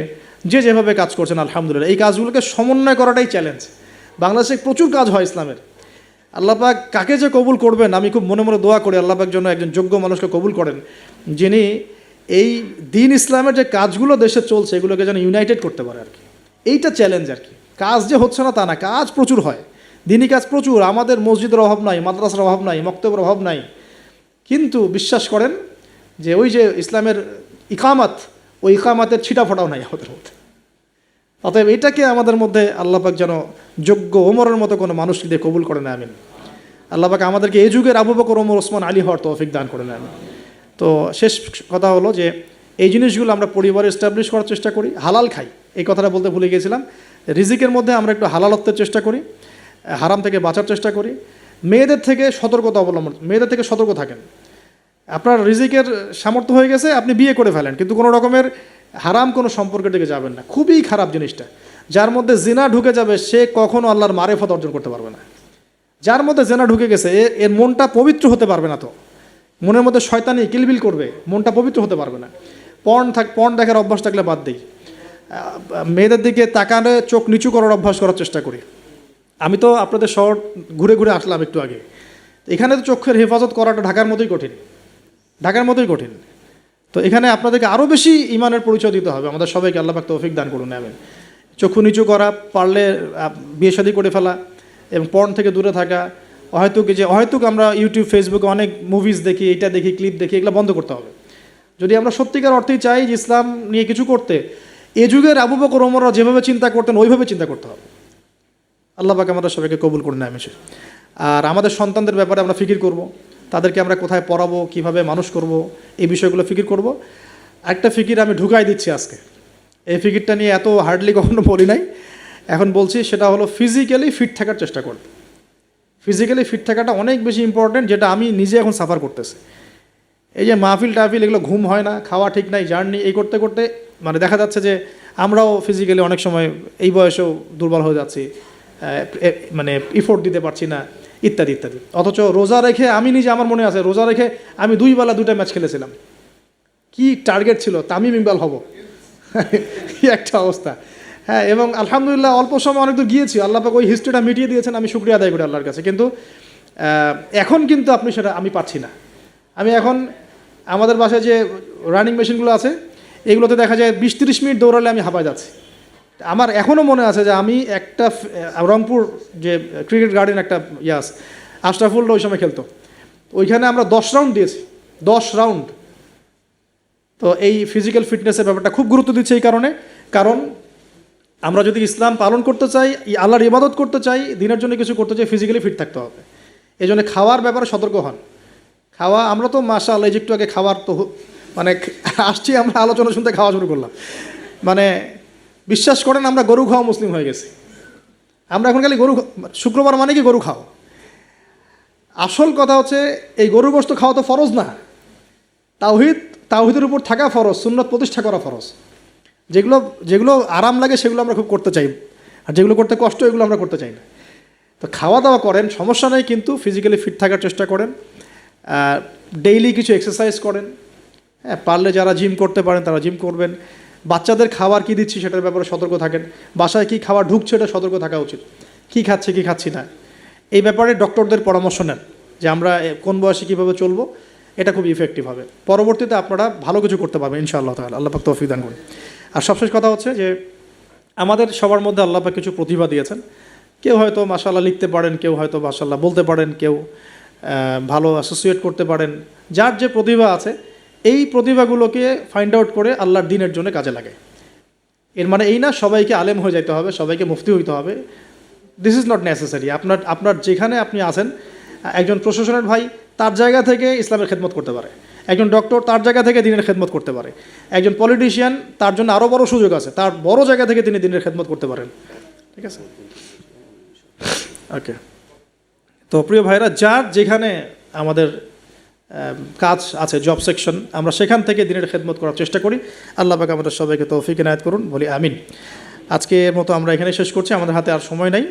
যেভাবে কাজ করছেন আলহামদুলিল্লাহ, এই কাজগুলোকে সমন্বয় করাটাই চ্যালেঞ্জ। বাংলাদেশে প্রচুর কাজ হয় ইসলামের, আল্লাহ পাক কাকে যে কবুল করবেন, আমি খুব মনে মনে দোয়া করি আল্লাহ পাক যেন একজন যোগ্য মানুষকে কবুল করেন, যিনি এই দিন ইসলামের যে কাজগুলো দেশে চলছে এগুলোকে যেন ইউনাইটেড করতে পারে আর কি। এইটা চ্যালেঞ্জ আর কি। কাজ যে হচ্ছে না তা না, কাজ প্রচুর হয়, দিনই কাজ প্রচুর। আমাদের মসজিদের অভাব নাই, মাদ্রাসার অভাব নাই, মক্তবের অভাব নাই, কিন্তু বিশ্বাস করেন যে ওই যে ইসলামের ইকামাত, ওই ইকামাতের ছিটাফোটাও নাই আমাদের মধ্যে। অতএব এটাকে আমাদের মধ্যে আল্লাহ পাক যেন যোগ্য ওমরের মতো কোনো মানুষকে দিয়ে কবুল করে না, আমিন। আল্লাহ পাক আমাদেরকে এই যুগের আবু বকর, ওমর, ওসমান, আলী হওয়ার তৌফিক দান করে না, আমিন। তো শেষ কথা হলো যে এই জিনিসগুলো আমরা পরিবারে এস্টাবলিশ করার চেষ্টা করি, হালাল খাই, এই কথাটা বলতে ভুলে গিয়েছিলাম। রিজিকের মধ্যে আমরা একটু হালালত্বের চেষ্টা করি, হারাম থেকে বাঁচার চেষ্টা করি। মেয়েদের থেকে সতর্ক থাকেন। আপনার রিজিকের সামর্থ্য হয়ে গেছে, আপনি বিয়ে করে ফেলেন, কিন্তু কোনো রকমের হারাম কোনো সম্পর্কের দিকে যাবেন না। খুবই খারাপ জিনিসটা। যার মধ্যে জিনা ঢুকে যাবে সে কখনো আল্লাহর মারেফত অর্জন করতে পারবে না। যার মধ্যে জেনা ঢুকে গেছে এর মনটা পবিত্র হতে পারবে না। তো মনের মধ্যে শয়তানি কিলবিল করবে, মনটা পবিত্র হতে পারবে না। পর্ন দেখার অভ্যাস থাকলে বাদ দিই। মেয়েদের দিকে তাকালে চোখ নিচু করার অভ্যাস করার চেষ্টা করি। আমি তো আপনাদের শহর ঘুরে ঘুরে আসলাম একটু আগে। এখানে তো চোখের হেফাজত করাটা ঢাকার মতোই কঠিন। তো এখানে আপনাদেরকে আরও বেশি ইমানের পরিচয় দিতে হবে। আমাদের সবাইকে আল্লাহ পাক তৌফিক দান করুন। আমিন। চক্ষু নিচু করা, পারলে বিয়ে শাদী করে ফেলা এবং পর্ন থেকে দূরে থাকা। অহেতুক আমরা ইউটিউব ফেসবুকে অনেক মুভিজ দেখি, এটা দেখি, ক্লিপ দেখি, এগুলো বন্ধ করতে হবে। যদি আমরা সত্যিকার অর্থেই চাই যে ইসলাম নিয়ে কিছু করতে, এ যুগের আবু বকর ওমররা যেভাবে চিন্তা করতেন ওইভাবে চিন্তা করতে হবে। আল্লাহ পাক আমাদের সবাইকে কবুল করুন আমিন। আর আমাদের সন্তানদের ব্যাপারে আমরা ফিকির করব, তাদেরকে আমরা কোথায় পড়াবো, কিভাবে মানুষ করব, এই বিষয়গুলো ফিকির করব। একটা ফিকির আমি ঢুকাই দিচ্ছি আজকে। এই ফিকিরটা নিয়ে এত হার্ডলি কখনো বলি নাই, এখন বলছি। সেটা হলো ফিজিক্যালি ফিট থাকার চেষ্টা করব। ফিজিক্যালি ফিট থাকাটা অনেক বেশি ইম্পর্টেন্ট, যেটা আমি নিজে এখন সাফার করতেছি। এই যে মাহফিল টাহফিল, এগুলো ঘুম হয় না, খাওয়া ঠিক নাই, জার্নি এই করতে করতে মানে দেখা যাচ্ছে যে আমরাও ফিজিক্যালি অনেক সময় এই বয়সেও দুর্বল হয়ে যাচ্ছি, মানে ইফোর্ট দিতে পারছি না, ইত্যাদি ইত্যাদি। অথচ রোজা রেখে আমি নিজে, আমার মনে আছে, রোজা রেখে আমি 2 বেলা 2টা ম্যাচ খেলেছিলাম। কি টার্গেট ছিল, তামিম ইকবাল হব। কি একটা অবস্থা। হ্যাঁ, এবং আলহামদুলিল্লাহ অল্প সময় অনেক দূর গিয়েছি। আল্লাহ পাক ওই হিস্ট্রিটা মিটিয়ে দিয়েছেন, আমি শুকরিয়া আদায় করি আল্লাহর কাছে। কিন্তু এখন কিন্তু আপনি সেটা আমি পারছি না। আমি এখন আমাদের বাসায় যে রানিং মেশিনগুলো আছে, এগুলোতে দেখা যায় 20-30 মিনিট দৌড়ালে আমি হাঁপায় যাচ্ছি। আমার এখনও মনে আছে যে আমি একটা রংপুর যে ক্রিকেট গার্ডেন একটা ইয়াস আশরাফুল্লাহ ওই সময় খেলতো, ওইখানে আমরা 10 রাউন্ড দিয়েছি, 10 রাউন্ড। তো এই ফিজিক্যাল ফিটনেসের ব্যাপারটা খুব গুরুত্ব দিচ্ছে এই কারণ আমরা যদি ইসলাম পালন করতে চাই, আল্লাহর ইবাদত করতে চাই, দিনের জন্য কিছু করতে চাই, ফিজিক্যালি ফিট থাকতে হবে। এই জন্য খাওয়ার ব্যাপারে সতর্ক হন। খাওয়া, আমরা তো মাশাআল্লাহ একটু আগে খাওয়ার তো মানে আসছি, আমরা আলোচনা শুনতে খাওয়া শুরু করলাম। মানে বিশ্বাস করেন আমরা গরু খাওয়া মুসলিম হয়ে গেছি। আমরা এখন খালি শুক্রবার মানে কি গরু খাও। আসল কথা হচ্ছে এই গরু গোশত খাওয়া তো ফরজ না। তাওহীদের উপর থাকা ফরজ, সুন্নত প্রতিষ্ঠা করা ফরজ। যেগুলো আরাম লাগে সেগুলো আমরা খুব করতে চাই, আর যেগুলো করতে কষ্ট এগুলো আমরা করতে চাই না। তো খাওয়া দাওয়া করেন, সমস্যা নেই, কিন্তু ফিজিক্যালি ফিট থাকার চেষ্টা করেন। ডেইলি কিছু এক্সারসাইজ করেন। হ্যাঁ, পারলে যারা জিম করতে পারেন তারা জিম করবেন। বাচ্চাদের খাবার কী দিচ্ছি সেটার ব্যাপারে সতর্ক থাকেন। বাসায় কী খাবার ঢুকছে এটা সতর্ক থাকা উচিত। কী খাচ্ছে কী খাচ্ছি না, এই ব্যাপারে ডক্টরদের পরামর্শ নেন যে আমরা কোন বয়সে কীভাবে চলবো। এটা খুব ইফেক্টিভ হবে। পরবর্তীতে আপনারা ভালো কিছু করতে পারবেন ইনশাআল্লাহ তাআলা। আল্লাহ পাক তৌফিক দান করুন। আর সবশেষ কথা হচ্ছে যে আমাদের সবার মধ্যে আল্লাহ পাক কিছু প্রতিভা দিয়েছেন। কেউ হয়তো মাশাআল্লাহ লিখতে পারেন, কেউ হয়তো মাশাআল্লাহ বলতে পারেন, কেউ ভালো অ্যাসোসিয়েট করতে পারেন। যার যে প্রতিভা আছে এই প্রতিভাগুলোকে ফাইন্ড আউট করে আল্লাহর দ্বীনের জন্য কাজে লাগে। এর মানে এই না সবাইকে আলেম হয়ে যেতে হবে, সবাইকে মুফতি হইতে হবে। This is not necessary. আপনার যেখানে আপনি আছেন, একজন প্রশাসনের ভাই তার জায়গা থেকে ইসলামের খেদমত করতে পারে, একজন ডক্টর তার জায়গা থেকে দিনের খেদমত করতে পারে, একজন পলিটিশিয়ান তার জন্য আরও বড় সুযোগ আছে, তার বড় জায়গা থেকে তিনি দিনের খেদমত করতে পারেন। ঠিক আছে, ওকে। তো প্রিয় ভাইরা, যার যেখানে আমাদের কাজ আছে, জব সেকশন, আমরা সেখান থেকে দিনের খেদমত করার চেষ্টা করি। আল্লাহ পাক আমাদের সবাইকে তৌফিক ইনায়াত করুন, বলি আমিন। আজকের মতো আমরা এখানে শেষ করছি, আমাদের হাতে আর সময় নাই।